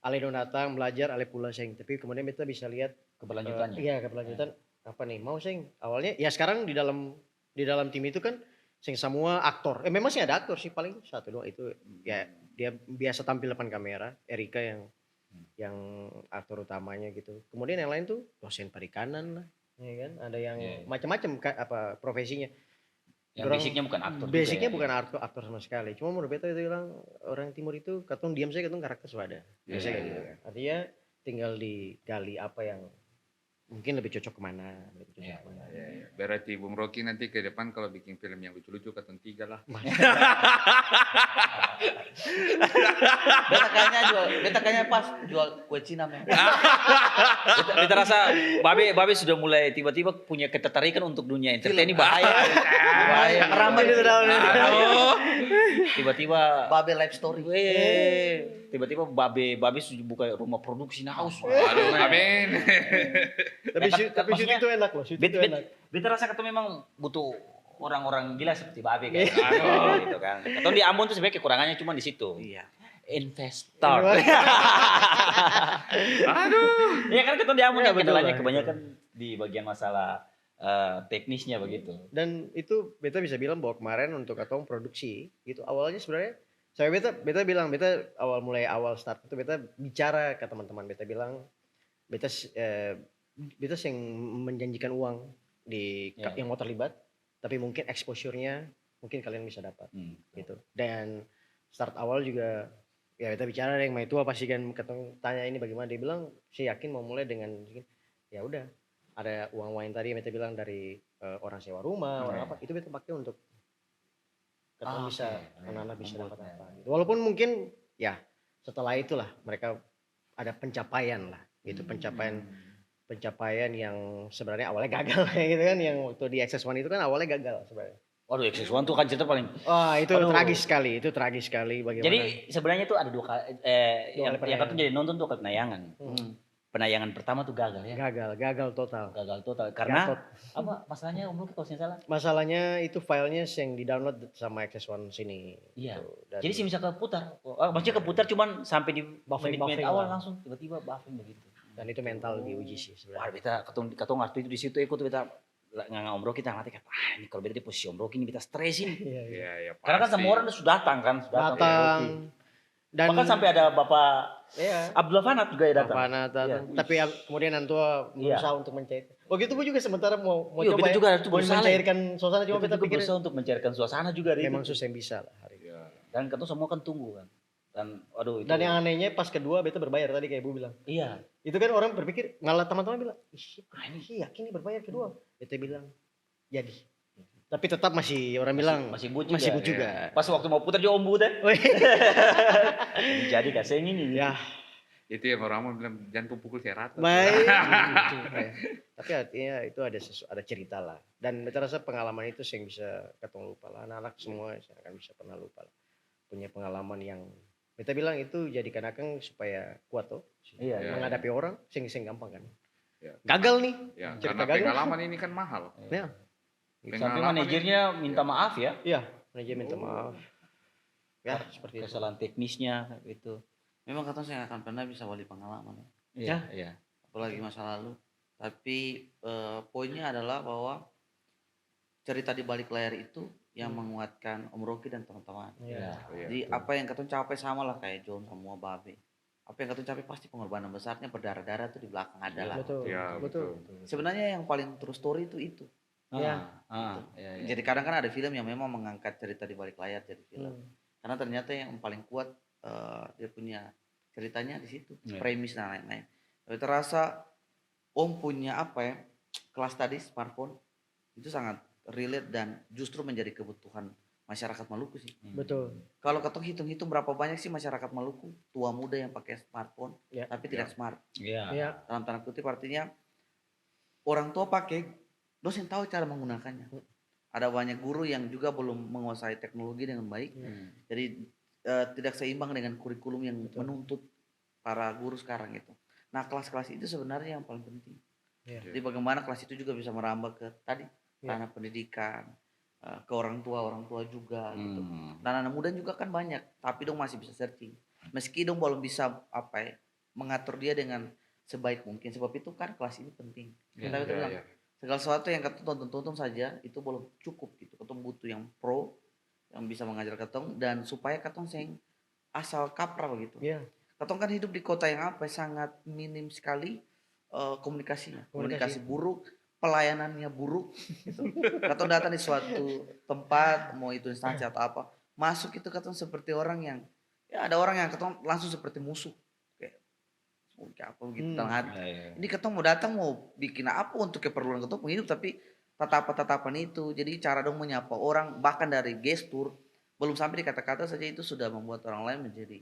Ale dong datang belajar, Ale pula sing. Tapi kemudian beta bisa lihat Keberlanjutannya. Iya, keberlanjutan apa nih mau sing. Awalnya ya sekarang di dalam tim itu kan sing semua aktor. Memang sih ada aktor sih paling satu doang itu ya dia biasa tampil depan kamera. Erika yang aktor utamanya gitu. Kemudian yang lain tuh dosen perikanan lah, ya kan? Ada yang macam-macam apa profesinya. Yang basicnya bukan aktor. Basicnya bukan aktor sama sekali. Cuma menurut beta itu bilang orang timur itu katong diam saja katong karakter sudah ada. Biasanya kayak gitu kan. Artinya tinggal digali apa yang mungkin lebih cocok kemana. Berarti Bung Rocky nanti ke depan kalau bikin film yang lucu-lucu Katon 3 lah. Beta kayaknya pas jual kue Cina, men. Beta rasa Babe sudah mulai tiba-tiba punya ketertarikan untuk dunia entertain ini bahaya. Bahaya. Ramai itu dalam. Tiba-tiba Babe live story. Tiba-tiba Babe sudah buka rumah produksi house. Aduh, amin. Tapi syuting itu enak loh, syuting itu enak. Beta rasa ketemu memang butuh orang-orang gila seperti Babe kan. Gitu kan. Atau di Ambon tuh sebenarnya kekurangannya cuma di situ. Iya. Investor. Aduh. Iya kan ketemu di Ambon Ya, kan betul kendalanya lah, kebanyakan di bagian masalah teknisnya begitu. Dan itu beta bisa bilang bahwa kemarin untuk katong produksi gitu awalnya sebenarnya saya beta bilang mulai awal start itu beta bicara ke teman-teman beta bilang beta yang menjanjikan uang di yang mau terlibat tapi mungkin exposure-nya mungkin kalian bisa dapat gitu. Dan start awal juga ya beta bicara yang itu apa sih kan ketemu tanya ini bagaimana dia bilang saya yakin mau mulai dengan ya udah ada uang tadi yang beta bilang dari orang sewa rumah orang apa itu beta pakai untuk ketemu bisa anak-anak bisa dapat apa gitu. Walaupun mungkin ya setelah itulah mereka ada pencapaian lah gitu pencapaian yang sebenarnya awalnya gagal gitu kan yang waktu di XS1 itu kan awalnya gagal sebenarnya. Waduh, XS1 tuh kan cerita paling. Itu tragis sekali bagaimana. Jadi sebenarnya itu ada dua kali yang kan jadi nonton tuh penayangan. Penayangan pertama tuh gagal ya. Gagal total. Karena apa masalahnya Om Luki kalau saya salah? Masalahnya itu filenya yang di-download sama XS1 sini. Iya. Gitu. Jadi sih bisa keputar. Maksudnya keputar cuman sampai di Buffering menit awal langsung tiba-tiba buffering begitu. Dan itu mental diuji sih sebenarnya. Wah, beta katong arti itu di situ ikut beta nggak Om Rocky kita nanti kata ini kalau beda di posisi Om Rocky ini kita stres ini. Iya, Karena kan pasti. semua orang sudah datang kan, datang. Dan bahkan sampai ada Bapak Abdullah Fanat juga ya datang. Fanat datang. Tapi kemudian Antua berusaha untuk mencair. Begitu pun juga sementara mau Iya, coba juga mau mencairkan suasana cuma kita kita pikir berusaha untuk mencairkan suasana juga. memang susah yang bisa lah hari ini. Iya. Dan ketemu semua kan tunggu kan. Dan aduh itu. Dan yang anehnya pas kedua beta berbayar tadi kayak Ibu bilang. Iya. Itu kan orang berpikir, malah teman-teman bilang, ini yakin nih berbayar kedua. Beta bilang, jadi. Tapi tetap masih orang bilang masih but juga. Pas waktu mau putar juga Om Bud jadi kasih ini. Ya, Itu yang orang mau bilang jangan pukul saya rata. baik. Tapi artinya itu ada cerita lah. Dan beta rasa pengalaman itu yang bisa ketemu lupa lah. Anak-anak semua saya akan bisa pernah lupa lah. Punya pengalaman yang beta bilang itu jadikan akang supaya kuat tuh. Iya. Menghadapi orang sing gampang kan. Ya. Gagal nih. Ya, Cerita karena gagal. pengalaman ini kan mahal. Ya. Sampai manajernya minta maaf ya. Iya, manajer minta maaf. Ya, seperti itu. Kesalahan teknisnya itu. Memang katanya saya akan pernah bisa wali pengalaman ya. Iya. Apalagi masa lalu. Tapi poinnya adalah bahwa cerita di balik layar itu yang menguatkan Om Rocky dan teman-teman. Iya. Jadi apa yang katanya capai sama lah kayak John semua Babe. Apa yang katanya capai pasti pengorbanan besarnya berdarah-darah tuh di belakang ada lah. Betul. Ya, Betul. Sebenarnya yang paling true story itu. Iya. Jadi kadang kan ada film yang memang mengangkat cerita di balik layar jadi film. Karena ternyata yang paling kuat dia punya ceritanya di situ, premis dan lain-lain. Tapi terasa Om punya kelas tadi smartphone itu sangat relate dan justru menjadi kebutuhan masyarakat Maluku sih. Betul. Kalau ketong hitung-hitung berapa banyak sih masyarakat Maluku tua muda yang pakai smartphone tapi tidak smart. Iya. Dalam tanda kutip artinya orang tua pakai, dosen tahu cara menggunakannya. Ada banyak guru yang juga belum menguasai teknologi dengan baik. Jadi tidak seimbang dengan kurikulum yang menuntut para guru sekarang itu. Nah, kelas-kelas itu sebenarnya yang paling penting. Jadi bagaimana kelas itu juga bisa merambah ke tadi ranah pendidikan, ke orang tua juga gitu. Dan anak muda juga kan banyak, tapi dong masih bisa searching. Meski dong belum bisa mengatur dia dengan sebaik mungkin. Sebab itu kan kelas ini penting. Kita bilang segala sesuatu yang ketong tonton saja itu belum cukup gitu. Ketong butuh yang pro yang bisa mengajar ketong dan supaya ketong sing asal kaprah begitu. Ketong kan hidup di kota yang sangat minim sekali komunikasinya. Komunikasi buruk, pelayanannya buruk gitu. Ketong datang di suatu tempat mau itu instansi atau apa, masuk itu ketong seperti orang yang ada orang yang ketong langsung seperti musuh. Kayak apa begitu dalam hati. Ini ketong mau datang mau bikin apa untuk keperluan ketong hidup tapi tatapan itu. Jadi cara dong menyapa orang bahkan dari gestur belum sampai di kata-kata saja itu sudah membuat orang lain menjadi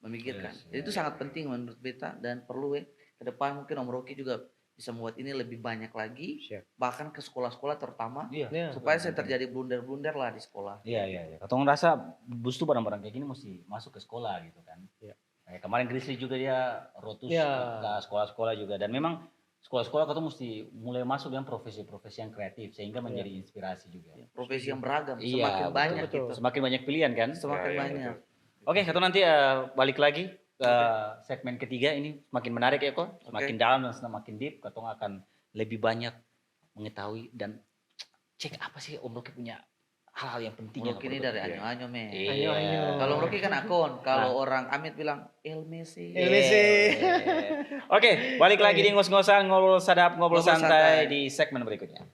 memikirkan. Jadi itu sangat penting menurut beta dan perlu ke depan mungkin Om Rocky juga bisa membuat ini lebih banyak lagi bahkan ke sekolah-sekolah terutama supaya saya terjadi blunder-blunder lah di sekolah. Iya. Ketong rasa justru barang-barang kayak gini mesti masuk ke sekolah gitu kan. Kemarin Grizzly juga dia rotus ke sekolah-sekolah juga dan memang sekolah-sekolah kita mesti mulai masuk dengan profesi-profesi yang kreatif sehingga menjadi inspirasi juga. Profesi yang beragam semakin banyak gitu. Semakin banyak pilihan kan? Semakin banyak. Oke, kita nanti balik lagi ke segmen ketiga ini semakin menarik ya kok, semakin dalam dan semakin deep. Kita akan lebih banyak mengetahui dan cek apa sih Om Rocky punya hal-hal yang penting. Om Rocky ini dari Anyo-Anyo Anyo-Anyo. Kalau Om Rocky kan akun, kalau orang Amit bilang El Messi. Oke, balik lagi di ngos-ngosan, ngobrol sadap, ngobrol santai di segmen berikutnya.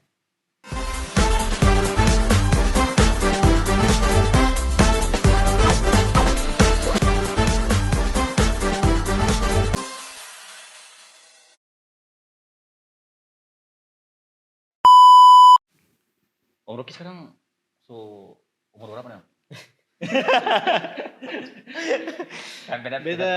Om Rocky sekarang umur berapa nih? Kan beda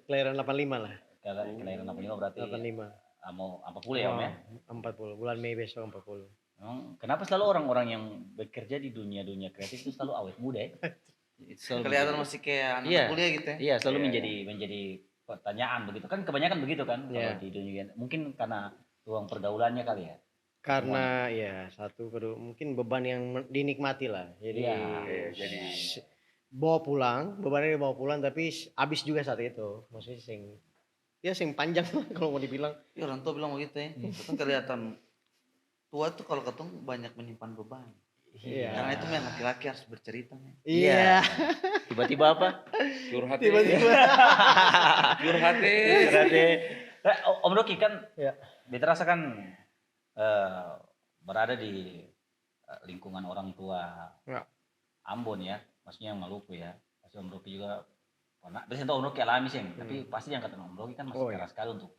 kelahiran 85 lah. Kelahiran 85 berarti 85. Mau 40 ya Om ya? 40, bulan Mei besok 40. Kenapa selalu orang-orang yang bekerja di dunia kreatif itu selalu awet muda ya? Kelihatan masih kayak anak kuliah gitu ya? Iya, selalu menjadi pertanyaan begitu kan, kebanyakan begitu kan kalau di dunia. Mungkin karena ruang pergaulannya kali ya? Karena satu kedua mungkin beban yang dinikmati lah. Jadi bebannya dibawa pulang tapi habis juga saat itu. Maksudnya sing panjang lah kalau mau dibilang. Iya orang tua bilang begitu ya. Itu kan kelihatan tua tuh kalau ketemu banyak menyimpan beban. Iya. Karena itu men laki-laki harus bercerita men. Iya. Tiba-tiba apa? Curhat. Tiba-tiba. Curhat. Berarti Om Rocky kan, Ya. beta rasa kan berada di lingkungan orang tua Ya. Ambon ya, maksudnya Maluku ya. Pasti Om Rocky juga pernah. Biasanya Om Rocky alami sih, tapi pasti yang kata Om Rocky kan masih keras sekali untuk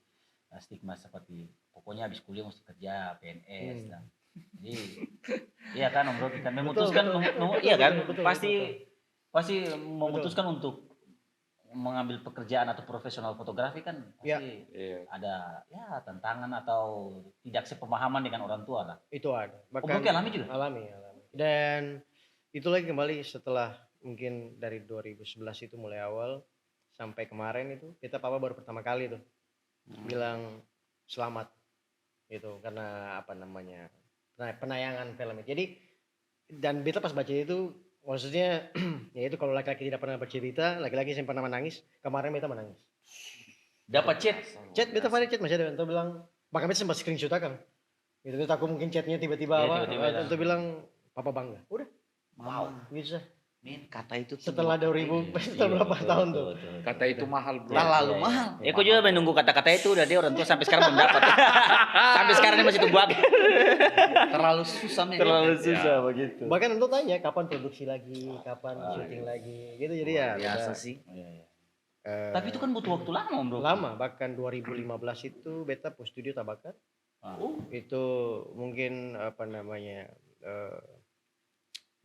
stigma seperti pokoknya habis kuliah mesti kerja PNS dan jadi iya kan Om Rocky kan memutuskan iya kan pasti memutuskan untuk mengambil pekerjaan atau profesional fotografi kan pasti ada ya tantangan atau tidak sepemahaman dengan orang tua lah. Itu ada. Om Rocky alami juga? Alami. Dan itu lagi kembali setelah mungkin dari 2011 itu mulai awal sampai kemarin itu kita papa baru pertama kali tuh bilang selamat gitu karena apa namanya penayangan film itu. Jadi dan beta pas baca itu maksudnya ya itu kalau laki-laki tidak pernah bercerita, laki-laki yang pernah menangis, kemarin beta menangis. Dapat Chat beta pada chat masih ada untuk bilang bahkan beta sempat screenshot kan. Gitu beta aku mungkin chatnya tiba-tiba apa untuk bilang papa bangga. Udah. Wow, gitu sih. Men kata itu Setelah 2000 setelah berapa tahun tuh. Kata itu mahal bro. Terlalu mahal. Ya aku juga menunggu kata-kata itu udah dia orang tua sampai sekarang belum dapat. Sampai sekarang dia masih tunggu aku. Terlalu susah men. Terlalu susah begitu. Bahkan untuk tanya kapan produksi lagi, kapan syuting lagi, gitu jadi ya. Biasa sih. Tapi itu kan butuh waktu lama Om Bro. Lama, bahkan 2015 itu beta post studio Tabakar. Itu mungkin apa namanya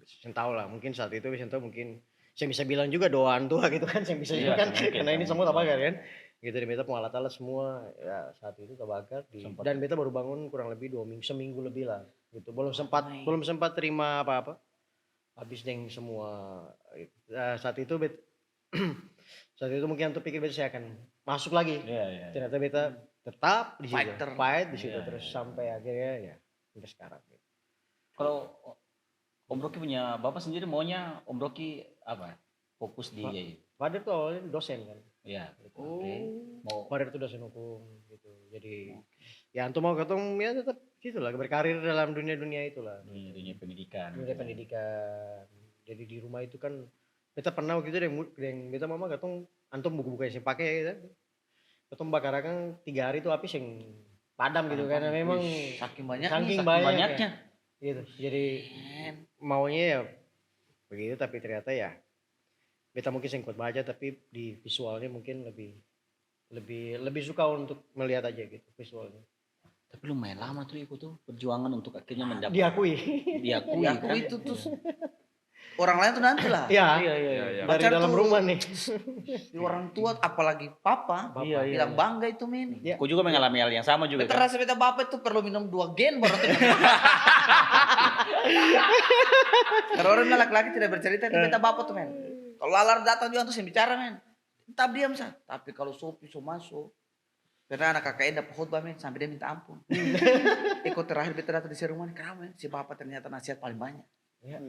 saya tahu lah, mungkin saat itu saya tahu mungkin saya bisa bilang juga doaan tua gitu kan, saya bisa juga kan, karena ini semua Tabakar kan. Gitu dan beta pengalat-alat semua ya saat itu Tabakar dan beta baru bangun kurang lebih 2 minggu, seminggu lebih lah gitu. Belum sempat terima apa-apa. Habis deng semua saat itu saat itu mungkin untuk pikir beta saya akan masuk lagi. Ternyata beta tetap di situ, fight di situ terus sampai akhirnya ya sampai sekarang. Kalau Om Rocky punya bapak sendiri maunya Om Rocky apa? Fokus di Father tuh awalnya dosen kan. Iya. Mau Father tuh dosen hukum gitu. Jadi ya antum mau ketemu ya tetap gitulah berkarir dalam dunia itulah. Dunia pendidikan. Dunia pendidikan. Jadi di rumah itu kan beta pernah waktu itu yang beta mama katong antum buku-buku yang saya pakai gitu. Katong bakar kan 3 hari itu api yang padam gitu karena memang saking banyaknya. Gitu. Jadi maunya ya begitu tapi ternyata ya beta mungkin yang kuat baca tapi di visualnya mungkin lebih suka untuk melihat aja gitu visualnya. Tapi lumayan lama tuh ikut tuh perjuangan untuk akhirnya mendapat diakui kan? Itu tuh orang lain tuh nanti lah. Iya. Dari dalam rumah nih. Di orang tua apalagi papa bilang bangga itu men. Aku juga mengalami hal yang sama juga. Terasa beta bapak itu perlu minum 2 gen baru karena orang laki-laki tidak bercerita itu beta bapak tuh men. Kalau lalar datang juga tuh saya bicara men. Tetap diam sah. Tapi kalau Sopi so masuk karena anak kakaknya dapat khutbah men sampai dia minta ampun. Ikut terakhir beta datang di rumah kenapa men si bapak ternyata nasihat paling banyak. Iya.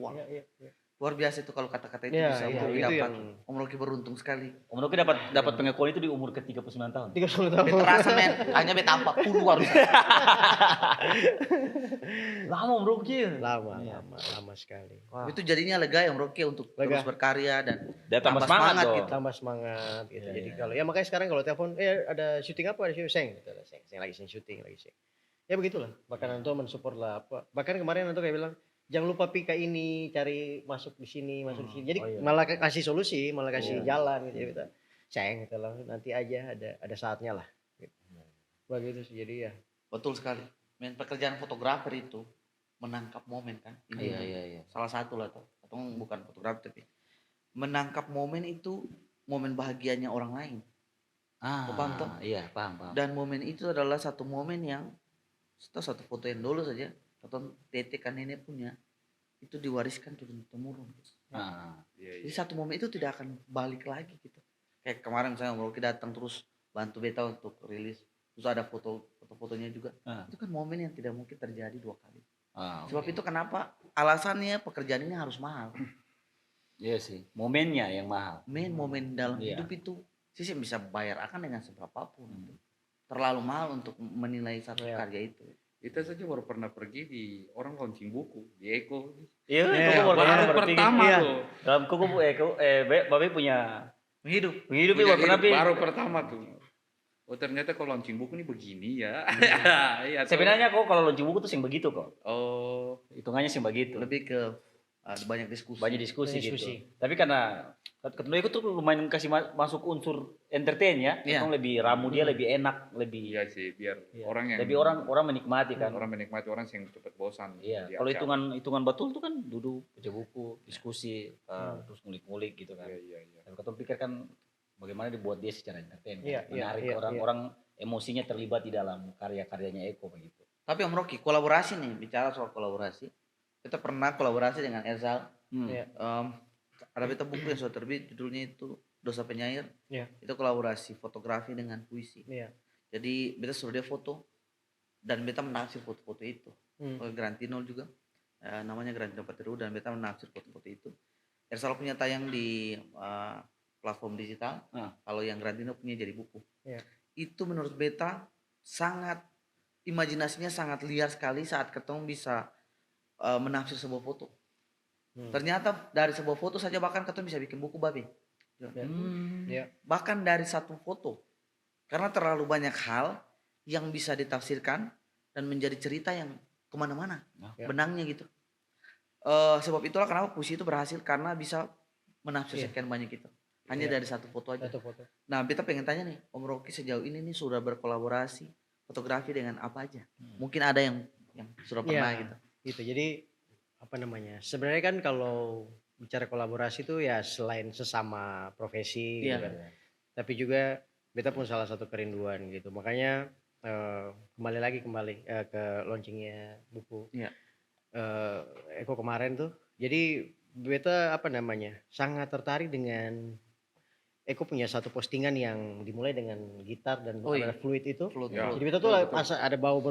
Luar biasa itu kalau kata-kata itu bisa dapat. Om Rocky beruntung sekali. Om Rocky dapat pengakuan itu di umur ke-39 tahun. 39 tahun. Beta rasa men, hanya beta 40 harus. Lama Om Rocky. Lama sekali. Wow. Itu jadinya lega ya Om Rocky untuk terus berkarya dan tambah semangat gitu. Tambah semangat gitu. Jadi kalau ya makanya sekarang kalau telepon ada syuting apa ada syuting gitu. Saya lagi syuting lagi. Ya begitulah. Bahkan Anto mensupport lah apa. Bahkan kemarin Anto kayak bilang jangan lupa pika ini cari masuk di sini jadi malah kasih solusi malah kasih jalan gitu kita sayang gitu lah nanti aja ada saatnya lah gitu. Begitu sih jadi ya betul sekali men pekerjaan fotografer itu menangkap momen kan iya salah satu lah tuh atau bukan fotografer tapi menangkap momen itu momen bahagianya orang lain paham toh? Iya paham dan momen itu adalah satu momen yang satu foto yang dulu saja atau tetekan nenek punya itu diwariskan turun temurun. Jadi satu momen itu tidak akan balik lagi gitu. Kayak kemarin misalnya Rocky datang terus bantu beta untuk rilis, terus ada foto-fotonya juga. Itu kan momen yang tidak mungkin terjadi 2 kali. Sebab itu kenapa alasannya pekerjaan ini harus mahal. Iya sih, momennya yang mahal. Momen dalam hidup itu sih bisa bayar akan dengan seberapapun. Terlalu mahal untuk menilai satu karya itu. Kita saja baru pernah pergi di orang launching buku di Eko. Iya, baru pertama tuh. Dalam kuku Babe punya Hidup. Baru pertama tuh. Oh ternyata kalau launching buku ini begini ya. Iya, sebenarnya kok kalau launching buku tuh sing begitu kok. Oh, hitungannya sing begitu. Lebih ke banyak diskusi. Gitu. Tapi karena kedua itu tuh lumayan kasih masuk unsur entertain ya. Itu lebih ramu dia lebih enak, lebih. Iya sih, biar orang yang lebih orang menikmati kan. Orang menikmati, orang yang cepat bosan. Iya. Kalau hitungan betul tuh kan duduk baca buku, diskusi, terus ngulik-ngulik gitu kan. Iya. Tapi kalau pikir kan bagaimana dibuat dia secara entertain, menarik iya, orang-orang emosinya terlibat di dalam karya-karyanya Eko begitu. Tapi Om Rocky, kolaborasi nih, bicara soal kolaborasi, kita pernah kolaborasi dengan Erzal. Ada beta buku yang sudah terbit, judulnya itu Dosa Penyair. Itu kolaborasi fotografi dengan puisi. Jadi beta suruh dia foto dan beta menaksir foto-foto itu. Grantino juga, namanya Grantino Pateru, dan beta menaksir foto-foto itu. Erzal punya tayang di platform digital, kalau yang Grantino punya jadi buku. Itu menurut beta sangat, imajinasinya sangat liar sekali saat ketemu bisa menafsir sebuah foto. Ternyata dari sebuah foto saja bahkan ketemu bisa bikin buku babi. Bahkan dari satu foto, karena terlalu banyak hal yang bisa ditafsirkan dan menjadi cerita yang kemana-mana, benangnya gitu. Sebab itulah kenapa puisi itu berhasil, karena bisa menafsir sekian banyak itu. Hanya dari satu foto aja. Nah, kita pengen tanya nih, Om Rocky sejauh ini nih sudah berkolaborasi fotografi dengan apa aja? Mungkin ada yang sudah pernah gitu. Gitu. Jadi apa namanya? Sebenarnya kan kalau bicara kolaborasi itu ya selain sesama profesi gitu kan. Tapi juga beta pun salah satu kerinduan gitu. Makanya kembali ke launchingnya buku. Eko kemarin tuh. Jadi beta apa namanya? Sangat tertarik dengan Eko punya satu postingan yang dimulai dengan gitar dan ada flute itu. Jadi beta tuh ada bau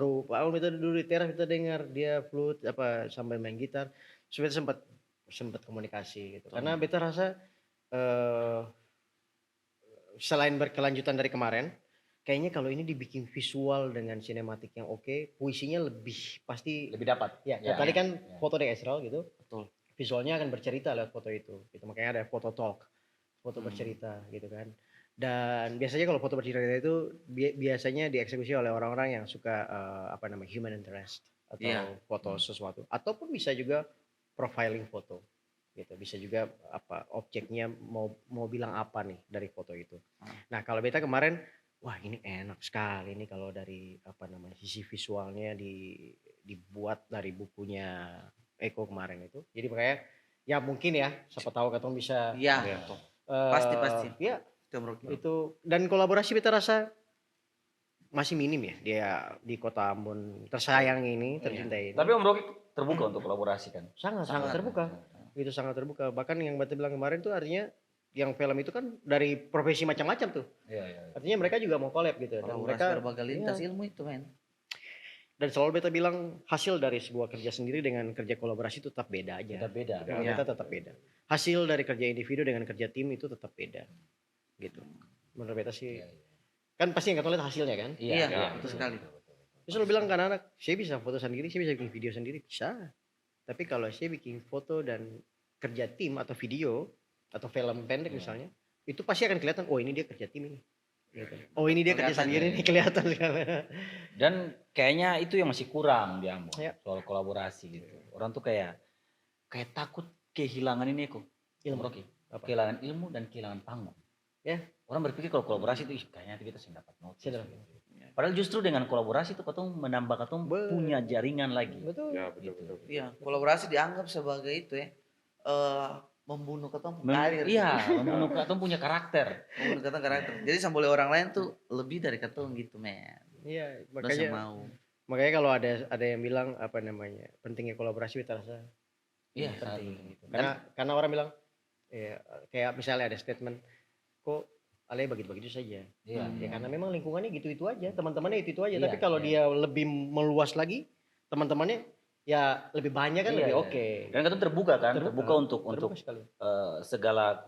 beta dulu di teras beta dengar dia flute apa sambil main gitar. So beta sempat komunikasi gitu. Karena beta rasa selain berkelanjutan dari kemarin, kayaknya kalau ini dibikin visual dengan sinematik yang oke, puisinya pasti lebih dapat. Tadi kan foto dari Ezra gitu. Betul. Visualnya akan bercerita lewat foto itu. Gitu. Makanya ada foto talk. Foto bercerita gitu kan. Dan biasanya kalau foto bercerita itu biasanya dieksekusi oleh orang-orang yang suka human interest atau foto sesuatu, ataupun bisa juga profiling foto gitu. Bisa juga objeknya mau bilang apa nih dari foto itu. Nah, kalau beta kemarin wah ini enak sekali nih kalau dari sisi visualnya dibuat dari bukunya Eko kemarin itu. Jadi makanya ya mungkin ya siapa tahu katong bisa pasti ya itu. Dan kolaborasi beta rasa masih minim ya dia di kota Ambon tersayang ini, tercintai ini. Tapi Om Rocky terbuka untuk kolaborasi kan? Sangat terbuka. Itu sangat terbuka. Bahkan yang beta bilang kemarin tuh artinya yang film itu kan dari profesi macam-macam tuh. Artinya mereka juga mau collab gitu. Dan mereka berbagai lintas ilmu itu men. Dan selalu beta bilang hasil dari sebuah kerja sendiri dengan kerja kolaborasi itu tetap beda aja. Beta tetap beda. Hasil dari kerja individu dengan kerja tim itu tetap beda. Gitu. Menurut beta sih. Kan pasti yang kata lihat hasilnya kan? Iya, betul sekali. Saya selalu bilang ke anak-anak, saya bisa foto sendiri, saya bisa bikin video sendiri, bisa. Tapi kalau saya bikin foto dan kerja tim atau video atau film pendek misalnya, itu pasti akan kelihatan, oh ini dia kerja tim ini. Gitu. Oh ini dia kerja sendiri nih, kelihatan. Dan kayaknya itu yang masih kurang di Ambon soal kolaborasi gitu. Orang tuh kayak takut kehilangan ini kok. Ilmu Rocky. Kehilangan ilmu dan kehilangan panggung. Orang berpikir kalau kolaborasi itu kayaknya kita sih dapat notis. Padahal justru dengan kolaborasi itu katong menambah katong punya jaringan lagi. Betul. Ya, betul. Iya, kolaborasi dianggap sebagai itu membunuh katong karir. Membunuh katong punya karakter. Membunuh katong karakter. Jadi sambil orang lain tuh lebih dari katong gitu, men. Iya, makanya kalau ada yang bilang pentingnya kolaborasi kita rasa penting gitu. Karena orang bilang kayak misalnya ada statement kok Ale begitu saja. Ya karena memang lingkungannya gitu-itu aja, teman-temannya itu aja. Tapi kalau dia lebih meluas lagi, teman-temannya ya lebih banyak kan lebih oke. Dan kita terbuka untuk segala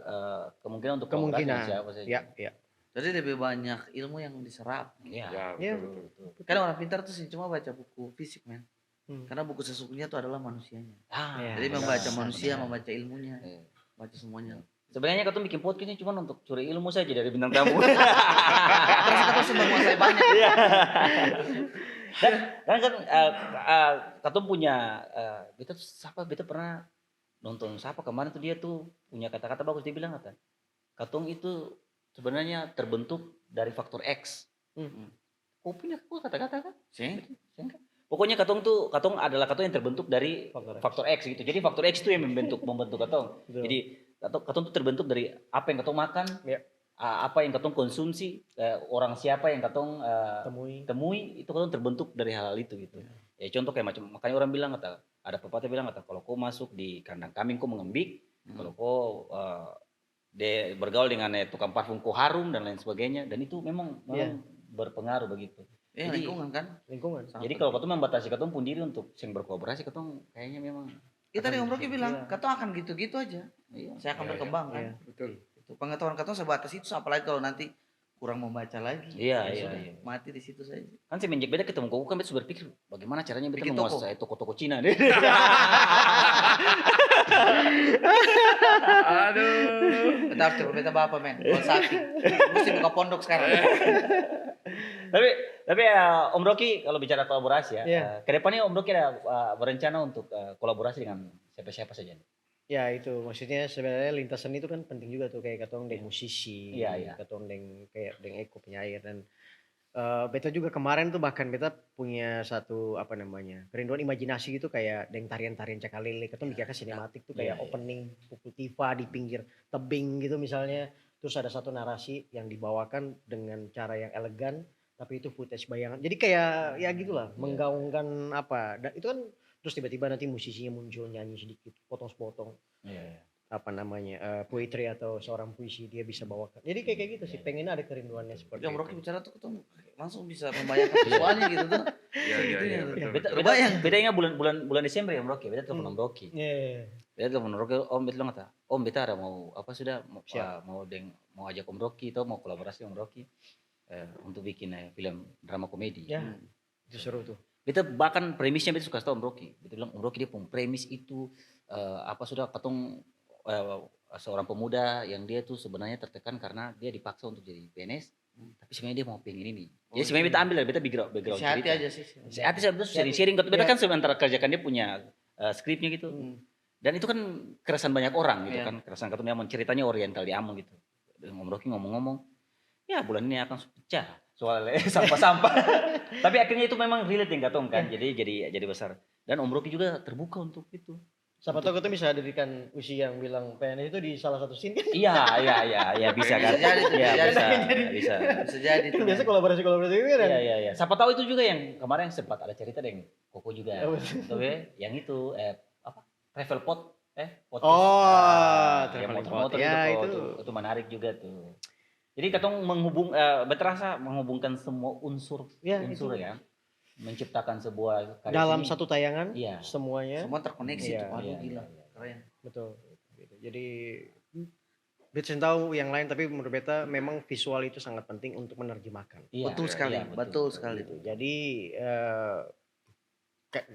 kemungkinan untuk kemungkinan. siapa saja. Jadi lebih banyak ilmu yang diserap. Iya. Ya, Iya. betul. Kan orang pintar tuh sih cuma baca buku fisik, men. Hmm. Karena buku sesungguhnya itu adalah manusianya. Iya. Jadi benar, membaca manusia, benar. membaca ilmunya, Iya. baca semuanya. Sebenarnya kau tuh bikin podcast ini cuma untuk curi ilmu saja dari bintang tamu. Terus kita pasti menguasai banyak. Iya. Dan kan Katum punya beta pernah nonton siapa kemarin tuh dia tuh punya kata-kata bagus, dia bilang kata Katung itu sebenarnya terbentuk dari faktor X. Kau punya kata-kata kan? Sih. Pokoknya Katung adalah Katung yang terbentuk dari faktor X gitu. Jadi faktor X itu yang membentuk Katung. Betul. Jadi Katung tuh terbentuk dari apa yang Katung makan, Ya. apa yang Katung konsumsi, orang siapa yang Katung temui, itu Katung terbentuk dari hal-hal itu gitu. Ya contoh kayak macam, makanya orang bilang kata, ada pepatah bilang kata, kalau kau masuk di kandang kambing kau mengembik, kalau kau bergaul dengan tukang parfum kau harum dan lain sebagainya, dan itu memang berpengaruh begitu. Jadi lingkungan kan? Lingkungan. Jadi kalau Katung membatasi Katung pun diri untuk sing berkolaborasi, Katung kayaknya memang Kita tadi Om Rocky bilang, Katung akan gitu-gitu aja. Saya akan berkembang kan. Iya. Betul. Itu pengetahuan Katung sebatas itu, apalagi kalau nanti kurang membaca lagi. Iya. Mati di situ saja. Kan semenjak beda ketemu kau kan beta sudah berpikir bagaimana caranya beta Bikin menguasai toko-toko Cina deh. Aduh. Kita harus coba beta apa men? Konsaki. Mesti buka pondok sekarang. tapi Om Rocky kalau bicara kolaborasi ya, kedepannya Om Rocky ada berencana untuk kolaborasi dengan siapa-siapa saja. Ya itu maksudnya sebenarnya lintas seni itu kan penting juga tuh, kayak katong deng musisi, katong deng kayak deng Eko penyair, dan beta juga kemarin tuh bahkan beta punya satu apa namanya kerinduan imajinasi gitu, kayak deng tarian-tarian cakalele, katong bikin sinematik tuh kayak opening pukul tifa di pinggir tebing gitu misalnya, terus ada satu narasi yang dibawakan dengan cara yang elegan tapi itu footage bayangan, jadi kayak ya gitulah menggaungkan apa, dan itu kan terus tiba-tiba nanti musisinya muncul nyanyi sedikit potong-potong apa namanya poetry atau seorang puisi dia bisa bawakan, jadi kayak gitu sih, pengen ada kerinduannya seperti Om itu. Rocky bicara tuh ketemu langsung bisa membayangkan visualnya gitu tuh. Iya, betul. Beta ingat bulan Desember ya Om Rocky, beta telepon Om Rocky. Beta telepon Om Rocky, Om beta bilang kata, Om beta ada mau apa sudah mau ajak Om Rocky atau mau kolaborasi Om Rocky untuk bikin film drama komedi. Ya, itu seru tuh. Beta bahkan premisnya beta suka tahu Om Rocky. Beta bilang Om Rocky dia punya premis itu apa sudah katong seorang pemuda yang dia tuh sebenarnya tertekan karena dia dipaksa untuk jadi PNS, tapi sebenarnya dia mau pengen ini. Jadi sebenarnya beta ambil dari beta background cerita. Sehati aja sih. Sehati saya betul sharing. Beta kan sementara kerjakan dia punya skripnya gitu. Dan itu kan keresahan banyak orang gitu kan. Keresahan katong Amon, ceritanya oriental di Amon gitu. Dan Om Rocky ngomong-ngomong, ya bulan ini akan pecah soal sampah-sampah. Tapi akhirnya itu memang relate yang katong kan. Jadi besar. Dan Om Rocky juga terbuka untuk itu. Siapa tahu kita bisa hadirkan Usi yang bilang PNS itu di salah satu scene kan? Iya bisa kan. Bisa jadi. Itu biasa kolaborasi itu kan? Iya. Siapa tahu itu juga yang kemarin sempat ada cerita dengan Koko juga. Tapi yang itu apa? Travel pot podcast. Yang motor-motor itu menarik juga tuh. Jadi katong berterasa menghubungkan semua unsur ya, menciptakan sebuah karya dalam seni. Satu tayangan, semua terkoneksi itu, gila, keren. Betul. Jadi beta tahu yang lain, tapi menurut beta memang visual itu sangat penting untuk menerjemahkan. Betul sekali. Jadi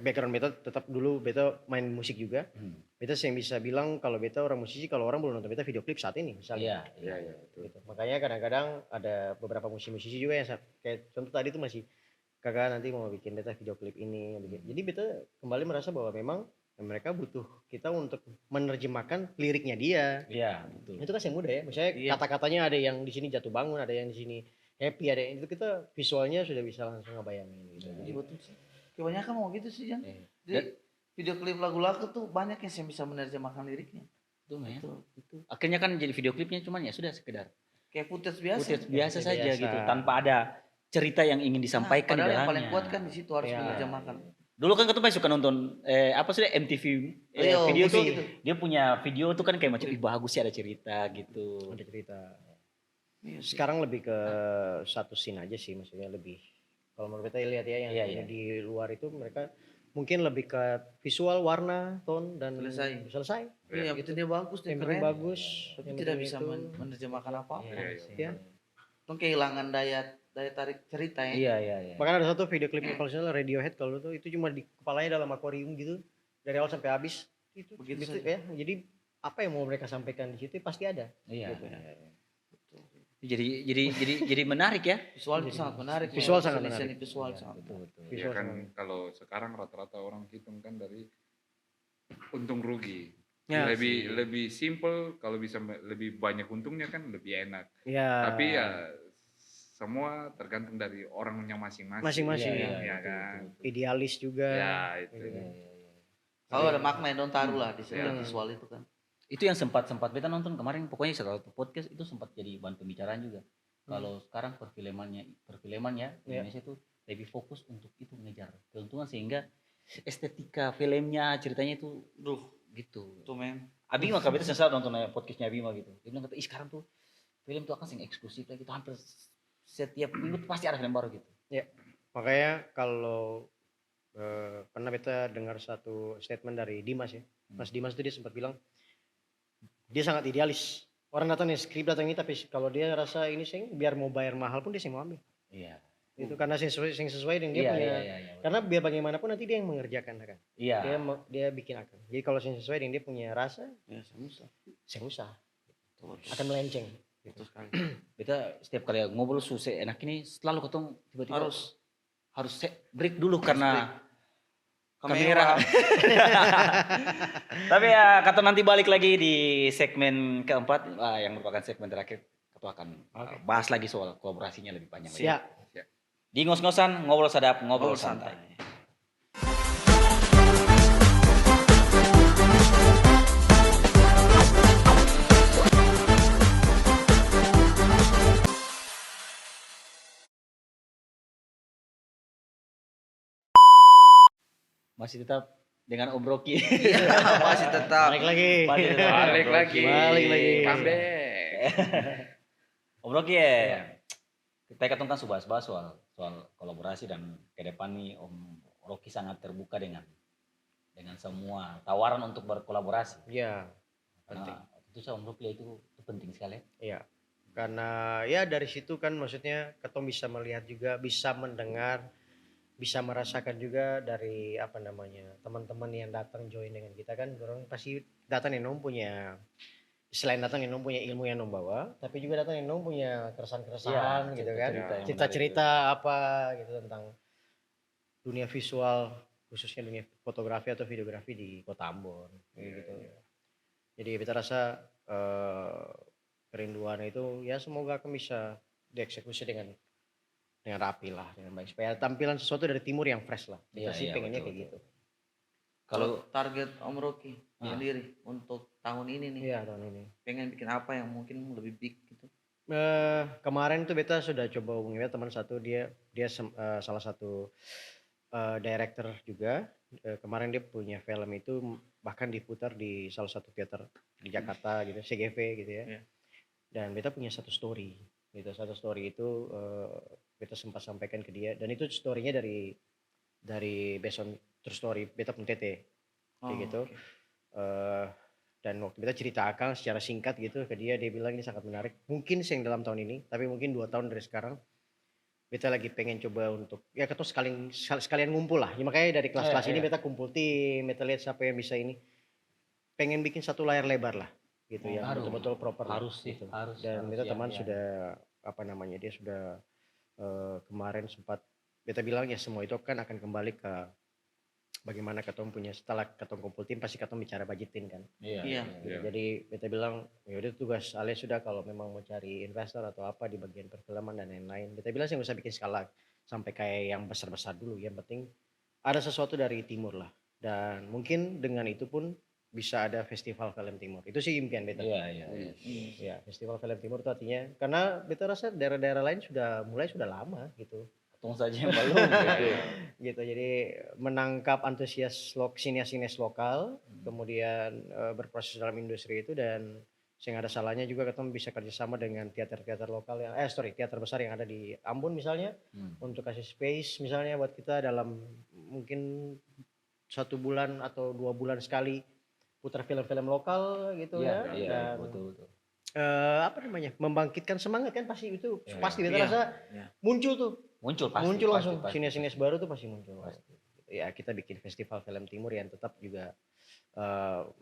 background beta tetap dulu beta main musik juga. Beta yang bisa bilang kalau beta orang musisi, kalau orang belum nonton beta video klip saat ini misalnya. Iya. Gitu. Makanya kadang-kadang ada beberapa musisi juga yang kayak contoh tadi tuh masih kakak nanti mau bikin beta video klip ini. Jadi beta kembali merasa bahwa memang mereka butuh kita untuk menerjemahkan liriknya dia. Iya, betul. Itu kan yang mudah ya. Misalnya kata-katanya ada yang di sini jatuh bangun, ada yang di sini happy, ada yang itu kita visualnya sudah bisa langsung ngebayangin gitu. Jadi betul sih. Kebanyakan mau gitu sih Jan. Jadi video klip lagu-lagu tuh banyak yang bisa menerjemahkan liriknya. Betul. Akhirnya kan jadi video klipnya cuman ya sudah sekedar kayak footage biasa saja gitu, tanpa ada cerita yang ingin disampaikan di dalamnya. Yang paling kuat kan di situ harus menerjemahkan. Dulu kan kita suka nonton apa sih MTV video tuh gitu. Dia punya video tuh kan kayak macam bagus sih, ada cerita gitu. Ada cerita. Sekarang lebih ke satu scene aja sih, maksudnya lebih. Kalau menurut kita lihat ya yang di luar itu mereka mungkin lebih ke visual, warna, tone dan selesai. Iya, itu dia bagus, yang penting bagus. Tapi tidak bisa menerjemahkan apa-apa. Ya. kehilangan daya tarik cerita ya. Iya. Bahkan ada satu video klipnya kalau misalnya Radiohead kalau tuh itu cuma di kepalanya dalam akuarium gitu dari awal sampai habis itu Begitu gitu saja. ya. Jadi apa yang mau mereka sampaikan di situ pasti ada. Iya. Gitu. Jadi menarik ya. Visual itu sangat menarik. Visual ya. sangat Desain menarik. Visual Iya, sangat menarik. betul. Ya Visual kan sangat. kalau sekarang rata-rata orang hitung kan dari untung rugi. Ya. Lebih simple, kalau bisa lebih banyak untungnya kan lebih enak. Ya. Tapi ya semua tergantung dari orangnya masing-masing. Masing-masing, ya, iya, kan. Idealis juga. Ya itu. Gitu. Kalau ada makna yang don't taruh lah di setiap Ya. visual itu kan. Itu yang sempat beta nonton kemarin, pokoknya salah satu podcast itu sempat jadi bahan pembicaraan juga. Kalau sekarang perfilman ya Indonesia itu lebih fokus untuk itu mengejar keuntungan sehingga estetika filmnya ceritanya itu gitu. Tuh men. Abi mah kabeh sensal nonton podcastnya Abi mah gitu. Dia bilang kata, sekarang tuh film tuh akan sing eksklusif lagi tuh hampir setiap minggu tuh pasti ada film baru gitu. Ya. Makanya kalau pernah beta dengar satu statement dari Dimas ya. Mas Dimas itu dia sempat bilang dia sangat idealis. Orang datang nih skrip datang ini tapi kalau dia rasa ini sing biar mau bayar mahal pun dia sing mau ambil. Iya. Itu karena sing sesuai dengan dia punya. Karena biar bagaimanapun nanti dia yang mengerjakan kan. Iya. Dia bikin akan. Jadi kalau sing sesuai dengan dia punya rasa, Ya susah. sing usah Betul. akan melenceng. Betul sekali. Beta setiap kali ngobrol susah enak ini selalu ketemu tiba-tiba harus break dulu karena kamera. Tapi ya kata nanti balik lagi di segmen keempat yang merupakan segmen terakhir kita akan bahas lagi soal kolaborasinya lebih panjang lagi. Siap. Di ngos-ngosan ngobrol sadap ngobrol santai. Masih tetap dengan Om Rocky. Masih tetap. Balik lagi. Balik lagi. Comeback. Om Rocky ya. Kita kan bahas soal kolaborasi dan ke depan nih Om Rocky sangat terbuka dengan semua tawaran untuk berkolaborasi. Iya. Karena itu Om Rocky itu penting sekali. Iya. Karena ya dari situ kan maksudnya ketong bisa melihat juga, bisa mendengar, bisa merasakan juga dari apa namanya teman-teman yang datang join dengan kita kan orang pasti datang yang punya selain datang yang punya ilmu yang bawa tapi juga datang yang punya keresahan-keresahan gitu kan cerita-cerita apa gitu tentang dunia visual khususnya dunia fotografi atau videografi di Kota Ambon gitu. Jadi kita rasa kerinduan itu ya semoga akan bisa dieksekusi dengan rapi lah, dengan baik supaya tampilan sesuatu dari timur yang fresh lah. Kita sih pengennya kayak gitu. Kalau target Om Rocky sendiri untuk tahun ini nih. Iya, tahun ini. Pengen bikin apa yang mungkin lebih big gitu. Kemarin tuh beta sudah coba hubungi teman satu dia salah satu director juga. Kemarin dia punya film itu bahkan diputar di salah satu teater di Jakarta gitu, CGV gitu ya. Dan beta punya satu story. Gitu, satu story itu beta sempat sampaikan ke dia dan itu storynya dari based on true story beta pun tete kayak gitu. Dan waktu beta ceritakan secara singkat gitu ke dia bilang ini sangat menarik mungkin sih dalam tahun ini tapi mungkin 2 tahun dari sekarang beta lagi pengen coba untuk ya ketemu sekalian ngumpul lah ya, makanya dari kelas-kelas ini beta kumpul tim beta lihat siapa yang bisa ini pengen bikin satu layar lebar lah gitu yang betul-betul proper harus gitu. Harus dan beta teman sudah apa namanya dia sudah kemarin sempat beta bilang ya semua itu kan akan kembali ke bagaimana ketong punya setelah ketong kumpul tim pasti ketong bicara budgetin kan. Iya. Jadi beta bilang ya udah tugas Ale sudah kalau memang mau cari investor atau apa di bagian perfilman dan lain-lain. Beta bilang sih nggak usah bikin skala sampai kayak yang besar-besar dulu. Yang penting ada sesuatu dari timur lah. Dan mungkin dengan itu pun bisa ada festival film timur. Itu sih impian beta. Iya, festival film timur itu artinya karena beta rasa daerah-daerah lain sudah lama gitu. Tunggu saja yang belum gitu. Jadi menangkap antusias sinias lokal, kemudian berproses dalam industri itu dan sehingga ada salahnya juga kita bisa kerjasama dengan teater-teater lokal yang teater besar yang ada di Ambon misalnya untuk kasih space misalnya buat kita dalam mungkin 1 bulan atau 2 bulan sekali putar film-film lokal gitu dan betul. apa namanya, membangkitkan semangat kan, pasti itu pasti beta Iya. rasa muncul tuh. Muncul pasti. Muncul langsung pasti. sinias-sinias baru tuh pasti muncul. Ya kita bikin festival film timur yang tetap juga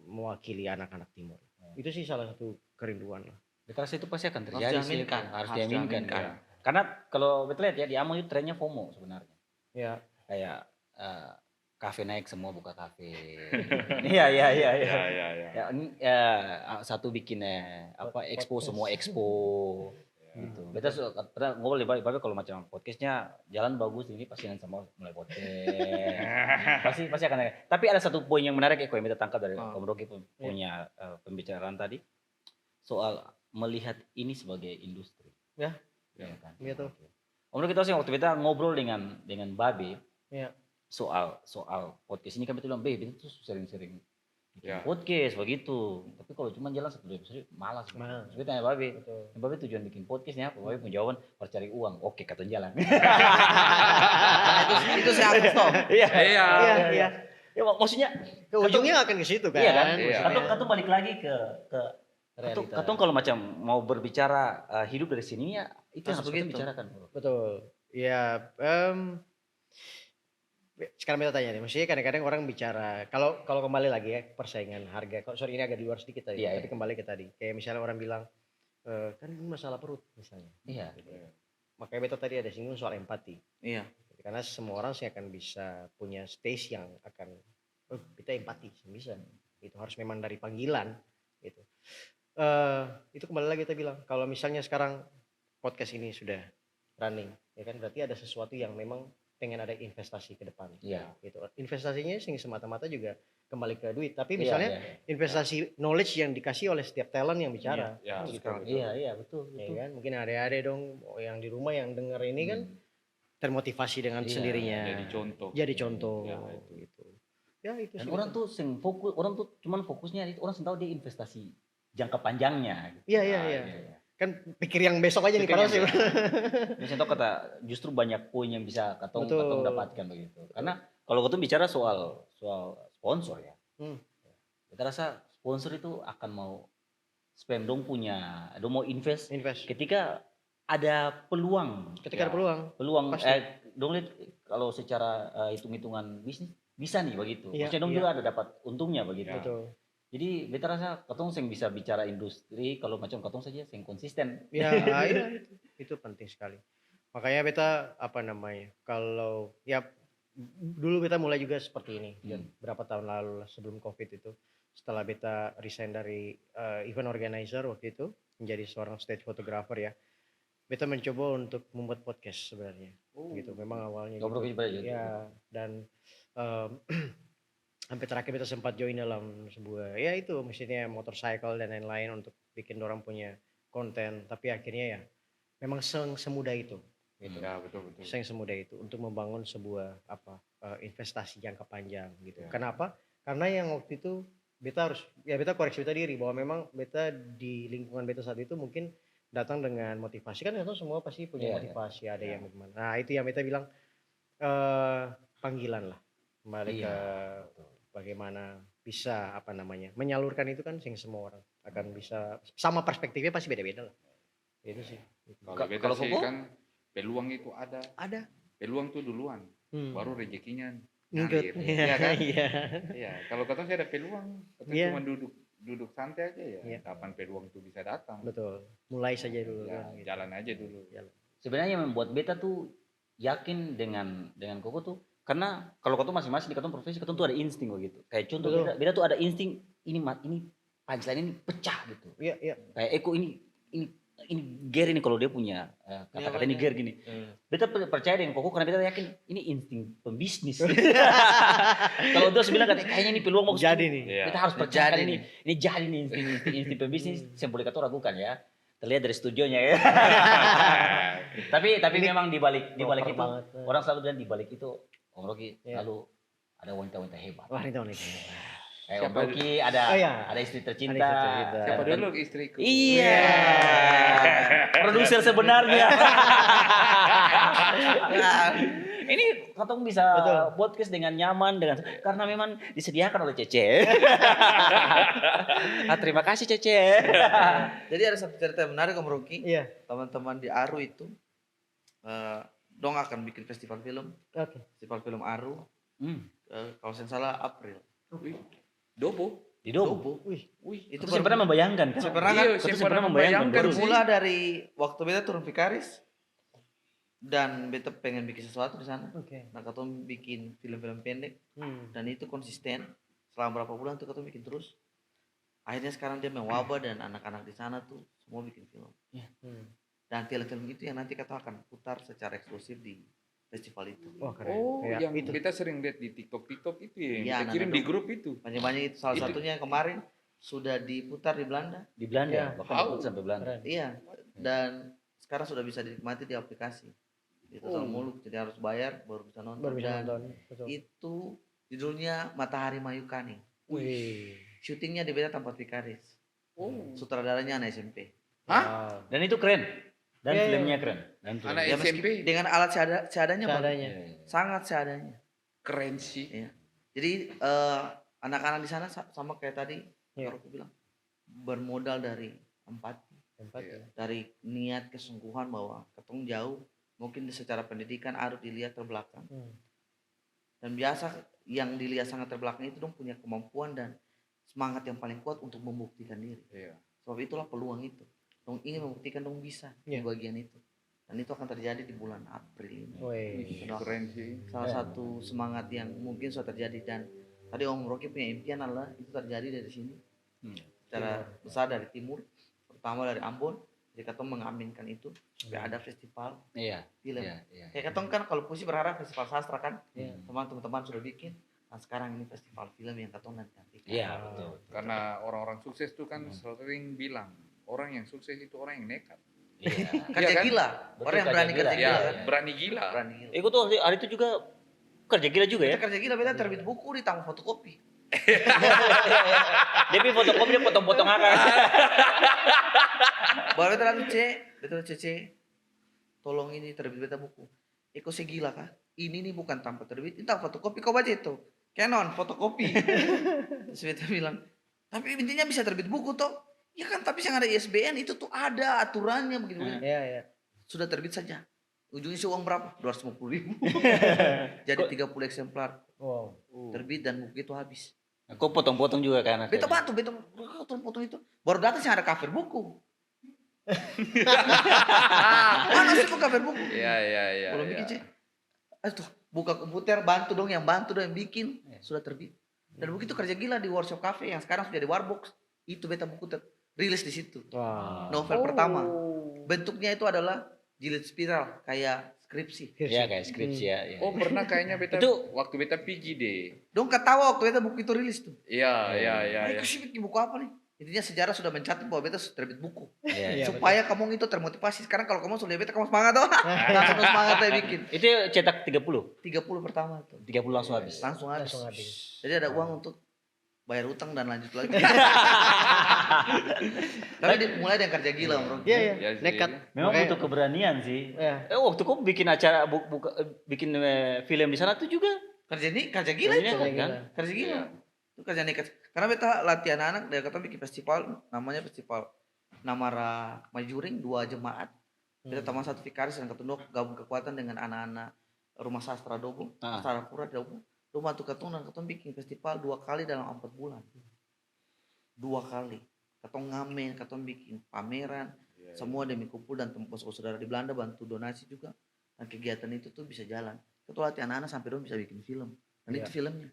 mewakili anak-anak timur. Itu sih salah satu kerinduan lah. Beta rasa itu pasti akan Harus terjadi sih. diaminkan. Harus diaminkan. diaminkan. Ya. Karena kalau betul lihat ya di Ambon itu trennya FOMO sebenarnya. Ya. Kayak kafe naik semua buka kafe. Iya. Ya, satu bikin expo semua expo. Gitu. Beta pernah ngobrol di Bali kalau macam podcastnya jalan bagus ini pasti nanti sama mulai podcast. pasti akan ada. Tapi ada satu poin yang menarik yang beta tangkap dari Om Rocky punya pembicaraan tadi soal melihat ini sebagai industri. Ya. Kan? Gitu. Om Rocky tahu sih waktu beta ngobrol dengan Babe. Ya. soal podcast ini kan betul bilang, beta tuh sering-sering bikin podcast begitu. Tapi kalau cuma jalan 1-2 episode malas. Terus tanya Babe, Babe tujuan bikin podcastnya apa? Babe punya jawaban, harus cari uang. Oke, kata jalan. itu saya harus stop. Iya. Ya maksudnya Ke ujungnya akan ke situ kan. iya kan? Iya. Katong balik lagi ke realita. katong kalau macam mau berbicara hidup dari sini ya itu yang Harus harus kita begitu. bicarakan. Betul. Ya, sekarang kita tanya nih, maksudnya kadang-kadang orang bicara, kalau kembali lagi ya persaingan harga, sorry ini agak di luar sedikit tadi, tapi kembali ke tadi, kayak misalnya orang bilang, kan ini masalah perut misalnya. Iya. Makanya beta tadi ada singgung soal empati. Iya. Karena semua orang sih akan bisa punya space yang akan, kita empati, bisa. Itu harus memang dari panggilan, gitu. Itu kembali lagi kita bilang, kalau misalnya sekarang podcast ini sudah running, ya kan berarti ada sesuatu yang memang pengen ada investasi ke depan. Iya. Gitu. Investasinya sing semata-mata juga kembali ke duit, tapi misalnya investasi knowledge yang dikasih oleh setiap talent yang bicara. Gitu. Iya, betul. Ya kan? Mungkin ada dong yang di rumah yang denger ini kan termotivasi dengan sendirinya. Jadi contoh. Ya, gitu. Ya itu Dan sih. orang tuh fokus, orang tuh cuman fokusnya itu, orang tahu dia investasi jangka panjangnya. Gitu. Iya. Kan pikir yang besok aja nih padahal sih. Biasanya tau kata justru banyak poin yang bisa katong dapatkan begitu. Karena kalau katong bicara soal sponsor ya. Kita rasa sponsor itu akan mau spend dong mau invest. Ketika ada peluang. Ketika ada peluang. Dong lihat kalau secara hitung-hitungan bisnis bisa nih begitu. Maksudnya dong juga ada dapat untungnya begitu. Betul. Jadi beta rasa katong sing bisa bicara industri kalau macam katong saja sing konsisten. Ya, itu penting sekali. Makanya beta kalau ya dulu beta mulai juga seperti ini berapa tahun lalu sebelum Covid itu, setelah beta resign dari event organizer waktu itu menjadi seorang stage photographer ya. Beta mencoba untuk membuat podcast sebenarnya. Gitu. Memang awalnya ya, dan sampai terakhir kita sempat join dalam sebuah ya itu maksudnya motorcycle dan lain-lain untuk bikin orang punya konten, tapi akhirnya ya memang semudah itu gitu. Ya, betul. Semudah itu untuk membangun sebuah investasi jangka panjang gitu. Kenapa? Karena yang waktu itu beta koreksi beta diri bahwa memang beta di lingkungan beta saat itu mungkin datang dengan motivasi, kan itu semua pasti punya motivasi, ada yang bagaimana. Nah, itu yang beta bilang panggilan lah kembali ke bagaimana bisa menyalurkan itu kan semua orang akan bisa sama perspektifnya pasti beda-beda lah. Itu sih. Kalau sih kan peluang itu ada. Peluang tuh duluan, baru rezekinya ngalir. Iya kan? Iya. Kalau kata saya ada peluang, cuma duduk santai aja ya. Kapan peluang itu bisa datang? Betul. Mulai saja dulu ya, kan. Jalan aja dulu. Sebenarnya yang membuat beta tuh yakin dengan Koko tuh karena kalau kau tuh masing-masing di kau profesi kau tuh ada insting begitu. Kayak contoh beda tuh ada insting ini punchline ini pecah gitu. Iya. Kayak Eko ini Ger ini kalau dia punya kata-kata ini Ger gini. Beta percaya dengan Koko karena beta yakin ini insting pembisnis. Kalau terus bilang kayaknya ini peluang bagus. Jadi nih. Kita harus percaya ini jadi nih insting pembisnis. Saya boleh kata ragukan ya. Terlihat dari studionya ya. tapi memang di balik itu orang selalu bilang di balik itu Om Rocky lalu ada wanita-wanita hebat. Wanita-wanita. Om Rocky ada istri tercinta. Siapa dulu istriku? Iya. Produser sebenarnya. Ini katong bisa podcast dengan nyaman karena memang disediakan oleh Cece. Terima kasih Cece. Jadi ada satu cerita yang menarik Om Rocky. Iya. Teman-teman di Aru itu dong akan bikin festival film. Oke. Festival film Aru. Kalau saya salah April. Dobo. Di Dobo. Wih, Itu saya pernah membayangkan kan. Saya pernah kan? Saya pernah membayangkan. Bermula dari waktu beta turun Vikaris dan beta pengen bikin sesuatu di sana. Oke. Nah, katong bikin film-film pendek dan itu konsisten selama berapa bulan tuh katong bikin terus. Akhirnya sekarang dia mewabah dan anak-anak di sana tuh semua bikin film. Dan film-film itu yang nanti kita akan putar secara eksklusif di festival itu. Wah, keren. Oh, Kayak yang itu. kita sering lihat di TikTok itu ya, yang Iya, kita kirim di grup itu. Banyak-banyak itu salah satunya yang kemarin sudah diputar di Belanda. Di Belanda, Ya. bahkan ikut sampai Belanda. Keren. Iya, dan sekarang sudah bisa dinikmati di aplikasi. Di Total Muluk, jadi harus bayar baru bisa nonton. Baru bisa Dan nonton. Betul. itu judulnya Matahari Mayukani. Wih. Syutingnya di beda tempat Vikaris. Sutradaranya anak SMP. Hah? Wow. Dan itu keren. Dan Iya, filmnya iya. keren. Dan Anak filmnya. Ya, meski SMP dengan alat seadanya, Bang. Seadanya. Sangat seadanya. keren sih. Iya. Jadi anak-anak di sana sama kayak tadi Iya. aku bilang bermodal dari empati, Tempat Iya. ya. dari niat kesungguhan bahwa ketong jauh, mungkin secara pendidikan harus dilihat terbelakang. Dan biasa yang dilihat sangat terbelakang itu dong punya kemampuan dan semangat yang paling kuat untuk membuktikan diri. Iya. Sebab itulah peluang itu. Dong ingin membuktikan dong bisa di Iya. bagian itu. Dan itu akan terjadi di bulan April ini. Wih. Ih, keren sih. Salah satu semangat yang mungkin sudah terjadi dan tadi Om Rocky punya impian adalah itu terjadi dari sini. Secara besar dari timur, pertama dari Ambon. Jadi katong mengaminkan itu supaya ada festival Iya. film. Iya. Kayak katong kan kalau Pusi berharap festival sastra kan, Iya. teman-teman sudah bikin. Nah sekarang ini festival film yang katong nanti. Iya, betul. Karena orang-orang sukses tuh kan sering bilang orang yang sukses itu orang yang nekat. Iya. Kerja Iya kan? gila, Betul, orang yang kerja berani gila. kerja Ya, gila kan. berani gila. Berani gila. Ikut tuh hari itu juga kerja gila juga ya. Kita kerja gila, beda terbit buku di tamu fotokopi. Dia pilih fotokopi dia potong-potong akan. Baru beta lalu betul Cece, tolong ini terbit beta buku. Eko segila kah? Ini nih bukan tanpa terbit, ini tanpa fotokopi kau baca itu. Canon fotokopi. Terus beta bilang, tapi intinya bisa terbit buku toh. Ya kan, tapi yang ada ISBN itu tuh ada aturannya begitu. Iya, iya. Sudah terbit saja. Ujungnya uang berapa? 250.000. Jadi 30 eksemplar Wow. terbit dan buku itu habis. Kok potong-potong juga kan? Beta bantu, beta potong itu. Baru datang yang ada cover buku. Mana sih kok cover buku? Iya. Belum bikin sih. Tuh, buka komputer, bantu dong yang bikin. Sudah terbit. Dan begitu kerja gila di workshop cafe yang sekarang sudah di Warbox. Itu beta buku rilis di situ. Wow. Novel pertama. Bentuknya itu adalah jilid spiral kayak skripsi. Iya, kayak skripsi ya. Oh, pernah kayaknya beta Itu- waktu beta pergi deh. Dong ketawa waktu beta buku itu rilis tuh. Iya. Aku sih bikin buku apa nih? Intinya sejarah sudah mencatat bahwa beta sudah terbit buku. Iya. Iya, Supaya kamu itu termotivasi. Sekarang kalau kamu sudah beta kamu semangat tuh. Langsung semangat saya bikin. Itu cetak 30. 30 pertama tuh. 30 langsung habis. Langsung habis. Langsung habis. Jadi ada uang untuk bayar utang dan lanjut lagi. Tapi mulai dengan kerja gila, Bro. Iya, iya. Iya sih. Nekat. Memang Makanya- butuh keberanian sih. Iya. Waktu kau bikin acara bikin film di sana tuh juga Kerja gila Kerjanya itu. kan? gila. Kerja gila. Iya. Itu kerja nekat. Karena beta latihan anak dari kata bikin festival namanya festival Namara Majuring 2 jemaat. Kita teman satu Vikaris dan ketunduk gabung kekuatan dengan anak-anak Rumah Sastra Dobo, Ah. Sastra Pura Dobo. Rumah tuh ketun dan ketun bikin festival 2 kali dalam 4 bulan. 2 kali. Ketong ngamen, ketong bikin pameran, semua demi kumpul dan posko saudara di Belanda bantu donasi juga. Dan kegiatan itu tuh bisa jalan. Kita latih anak-anak sampai dong bisa bikin film. Dan itu filmnya.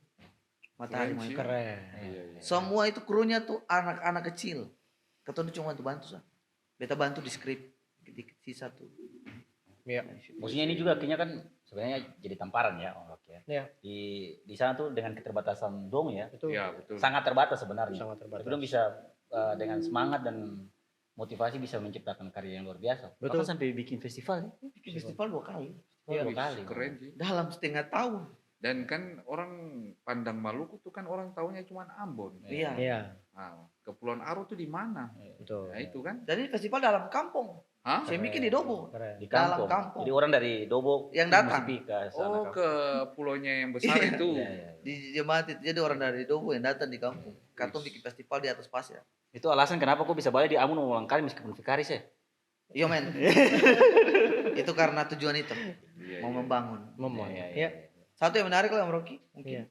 Matahari Keren sih. Mayukani. Keren. Iya. Semua itu krunya tuh anak-anak kecil. Ketun cuma bantu sah. Beta bantu di skrip di sisa tuh. Iya. maksudnya ini juga kayaknya kan sebenarnya jadi tamparan ya Om Rocky ya. Iya. Di sana tuh dengan keterbatasan dong ya, Itu Iya, betul. sangat terbatas sebenarnya. sangat terbatas. Tapi dong bisa dengan semangat dan motivasi bisa menciptakan karya yang luar biasa. Betul. Bahkan sampai bikin festival ya. Bikin festival 2 kali. Iya. 2 kali. Keren sih. Dalam setengah tahun. Dan kan orang pandang Maluku tuh kan orang taunya cuma Ambon. Iya. Iya, Nah, Kepulauan Aru tuh di mana? betul. Nah, itu kan. Dan ini festival dalam kampung. Hah? Saya bikin di Dobo. Keren. Di Dalam kampung. kampung. Jadi orang dari Dobo Yang datang. mesti ke sana. Oh, ke pulaunya yang besar itu. Iya, iya. Di jemaat itu. Jadi orang dari Dobo yang datang di kampung. Katong bikin festival di atas pasir. Itu alasan kenapa kok bisa balik di Ambon mengulang kali meskipun vikaris ya. Iya men. Itu karena tujuan itu. Iya, Mau iya. membangun. Iya. Iya. Satu yang menarik lah Om Rocky. Iya. Mungkin.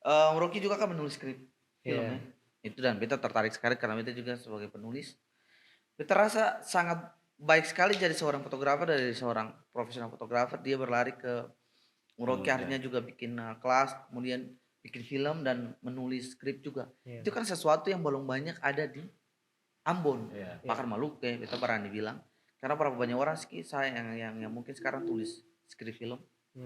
Om Rocky juga kan menulis skrip filmnya. Itu dan beta tertarik sekali karena beta juga sebagai penulis. Beta rasa sangat baik sekali jadi seorang fotografer, dari seorang profesional fotografer. Dia berlari ke Om Rocky akhirnya juga bikin kelas, kemudian bikin film dan menulis skrip juga. Iya. Itu kan sesuatu yang belum banyak ada di Ambon. Iya. Bahkan Maluku ya, beta berani bilang. Karena berapa banyak orang sih saya yang mungkin sekarang tulis skrip film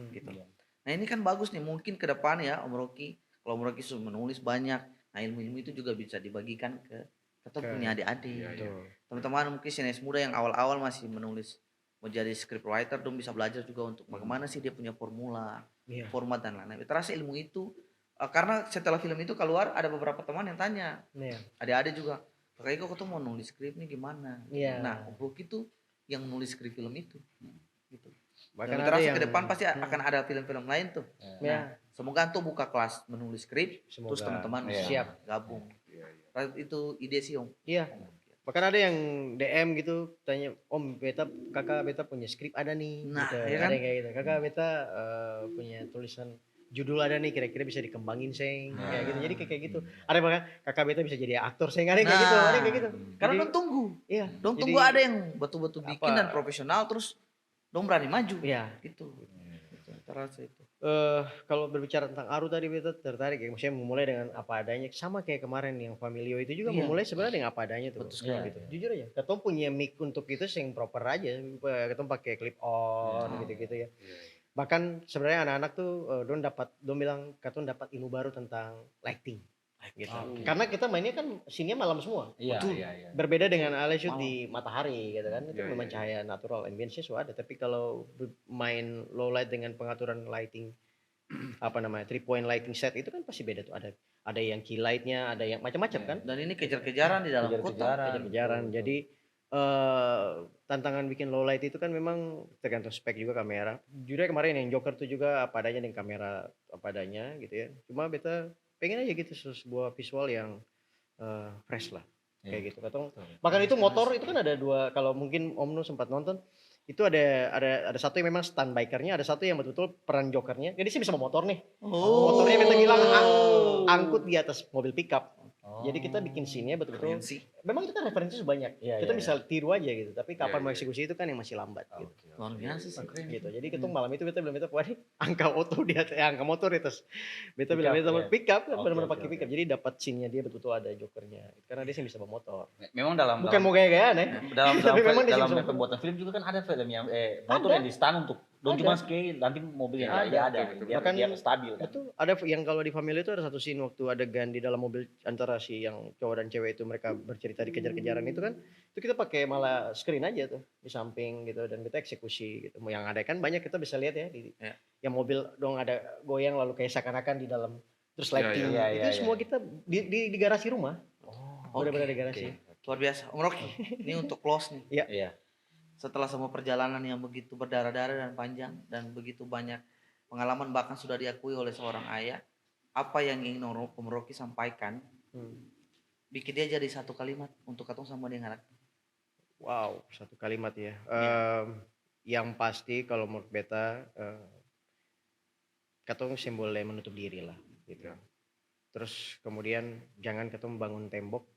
gitu. Iya. Nah ini kan bagus nih, mungkin ke depan ya Om Rocky, kalau Om Rocky sudah menulis banyak, nah ilmu-ilmu itu juga bisa dibagikan ke punya adik-adik. Iya, Gitu. iya. Teman-teman mungkin sinias muda yang awal-awal masih menulis, mau jadi script writer, dong bisa belajar juga untuk bagaimana sih dia punya formula, Iya. format dan lain-lain. Terasa ilmu itu, karena setelah film itu keluar ada beberapa teman yang tanya, Iya. adik-adik juga, Kak Iko tuh mau nulis skrip nih gimana? Iya. Nah Om Rocky tuh yang nulis skrip film itu. Gitu. Bahkan Dan ada terasa yang ke depan pasti akan ada film-film lain tuh. ya, Semoga tuh buka kelas menulis skrip, semoga. terus teman-teman Iya. siap gabung. Iya, iya. Itu ide sih Om. Iya. Bahkan ada yang DM gitu tanya, Om beta kakak beta punya skrip ada nih. Nah, gitu. ya Ada kan? yang kayak gitu. Kakak beta punya tulisan judul ada nih kira-kira bisa dikembangin seng kayak gitu. Jadi kayak gitu. Ada yang bilang kakak beta bisa jadi aktor seng ada yang kayak gitu. Ada yang kayak gitu. Karena Jadi, dong tunggu. iya. Dong Jadi, tunggu ada yang betul-betul bikin apa- dan profesional terus dong berani maju. Iya. Gitu. Terasa itu. Kalau berbicara tentang Aru tadi beta tertarik ya, maksudnya memulai dengan apa adanya sama kayak kemarin yang Familio itu juga Iya. memulai sebenarnya dengan apa adanya tuh. Betul sekali. Gitu. Jujur aja, ketong punya mic untuk itu yang proper aja, ketong pakai clip on gitu-gitu ya. Iya. Bahkan sebenarnya anak-anak tuh don bilang ketong dapat ilmu baru tentang lighting gitu. Oke. Karena kita mainnya kan scene-nya malam semua. Iya, Betul. iya. Berbeda dengan Ale shoot di matahari gitu kan. Itu Iya, memang iya, cahaya natural, ambience-nya sudah ada. Tapi kalau main low light dengan pengaturan lighting apa namanya 3-point lighting set itu kan pasti beda tuh. Ada yang key light-nya, ada yang macam-macam kan. Dan ini kejar-kejaran di dalam kota. Kejar-kejaran. Jadi tantangan bikin low light itu kan memang tergantung spek juga kamera. Jujur kemarin yang Joker tuh juga apa adanya dengan kamera apa adanya gitu ya. Cuma beta pengen aja gitu sebuah visual yang fresh lah kayak gitu. Bahkan itu motor itu kan ada dua, kalau mungkin Om Nu sempat nonton itu ada satu yang memang stunt bikernya, ada satu yang betul-betul peran Jokernya. Jadi sih bisa bawa motor nih. Motornya beta bilang angkut di atas mobil pickup. Jadi kita bikin scene-nya betul-betul. Keren sih. Memang itu kan referensi banyak. Iya, Kita iya, bisa tiru aja gitu. Tapi kapan Iya, mau iya. eksekusi itu kan yang masih lambat gitu. Luar biasa sih. Gitu. Jadi kita malam itu beta bilang beta wah ini angka auto di atas, angka motor di atas. Beta bilang beta Iya. pick up, Oke, benar-benar oke, pakai oke. pick up. Jadi dapat scene-nya dia betul-betul ada jokernya. Karena dia sih bisa bawa motor. Memang dalam Bukan mau gaya-gayaan ya. dalam Tapi memang di dalam sini semua. pembuatan film juga kan ada film yang motor Ada. yang di stand untuk don Ada. cuma sekali nanti mobil yang Ada. lainnya ada Betul, biar Bahkan- biar stabil kan. Betul. Ada yang kalau di Family itu ada satu scene waktu adegan di dalam mobil antara si yang cowok dan cewek itu mereka bercerita dikejar-kejaran itu kan. Itu kita pakai malah screen aja tuh di samping gitu dan kita eksekusi gitu. Yang ada kan banyak kita bisa lihat ya di Ya. yang mobil dong ada goyang lalu kayak seakan-akan di dalam terus Iya, lighting. iya, Itu iya, semua iya. kita di garasi rumah. Oke, Benar-benar di garasi. Luar biasa. Om Rocky, ini untuk close nih. Iya. Setelah semua perjalanan yang begitu berdarah-darah dan panjang dan begitu banyak pengalaman bahkan sudah diakui oleh seorang ayah, apa yang ingin Om Rocky sampaikan? Bikin dia jadi satu kalimat untuk ketemu sama dia anak. Wow, satu kalimat ya. Yang pasti kalau menurut beta katong simbolnya menutup diri lah gitu. Ya. Terus kemudian jangan ketemu bangun tembok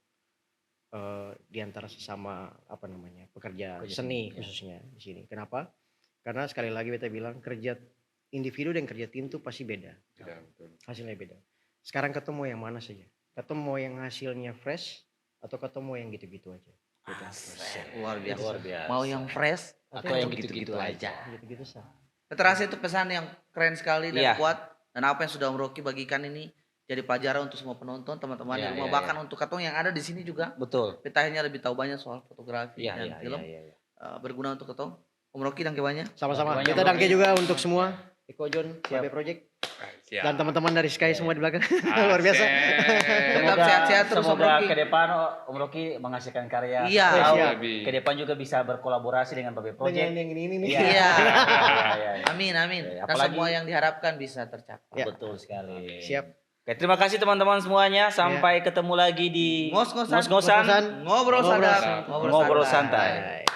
di antara sesama apa namanya pekerja Pekerja seni seni, ya. khususnya di sini. Kenapa? Karena sekali lagi beta bilang kerja individu dan kerja tim itu pasti beda. Tidak, betul. Hasilnya beda. Sekarang ketemu yang mana saja? Ketemu yang hasilnya fresh atau ketemu yang gitu-gitu aja? Luar biasa. Luar biasa. Mau yang fresh Atau yang gitu-gitu aja. Gitu-gitu sah. Terasa itu pesan yang keren sekali dan Iya. kuat, dan apa yang sudah Om Rocky bagikan ini jadi pelajaran untuk semua penonton, teman-teman di Iya, rumah, iya, bahkan untuk katong yang ada di sini juga. Betul. Kita akhirnya lebih tahu banyak soal fotografi Iya, dan iya, film. iya, iya. Berguna untuk katong. Om Rocky, thank you banyak. Sama-sama. Banyak, Kita Bro. dangke juga untuk semua. Eko John, Siap. KB Project. Siap. Dan teman-teman dari Sky semua di belakang. Luar biasa. Tetap sehat-sehat terus, Om semoga Rocky. ke depan Om Rocky menghasilkan karya. Iya. Tahu, Siap. ke depan juga bisa berkolaborasi dengan Babe Project. Yang ini nih. Iya. Iya. Iya. Amin, amin. Ya, Dan apalagi- semua yang diharapkan bisa tercapai. Ya. Betul sekali. Siap. Oke, terima kasih teman-teman semuanya. Sampai ketemu lagi di Ngos-ngosan. Ngos-ngosan. Ngobrol sadap, Ngobrol santai. santai.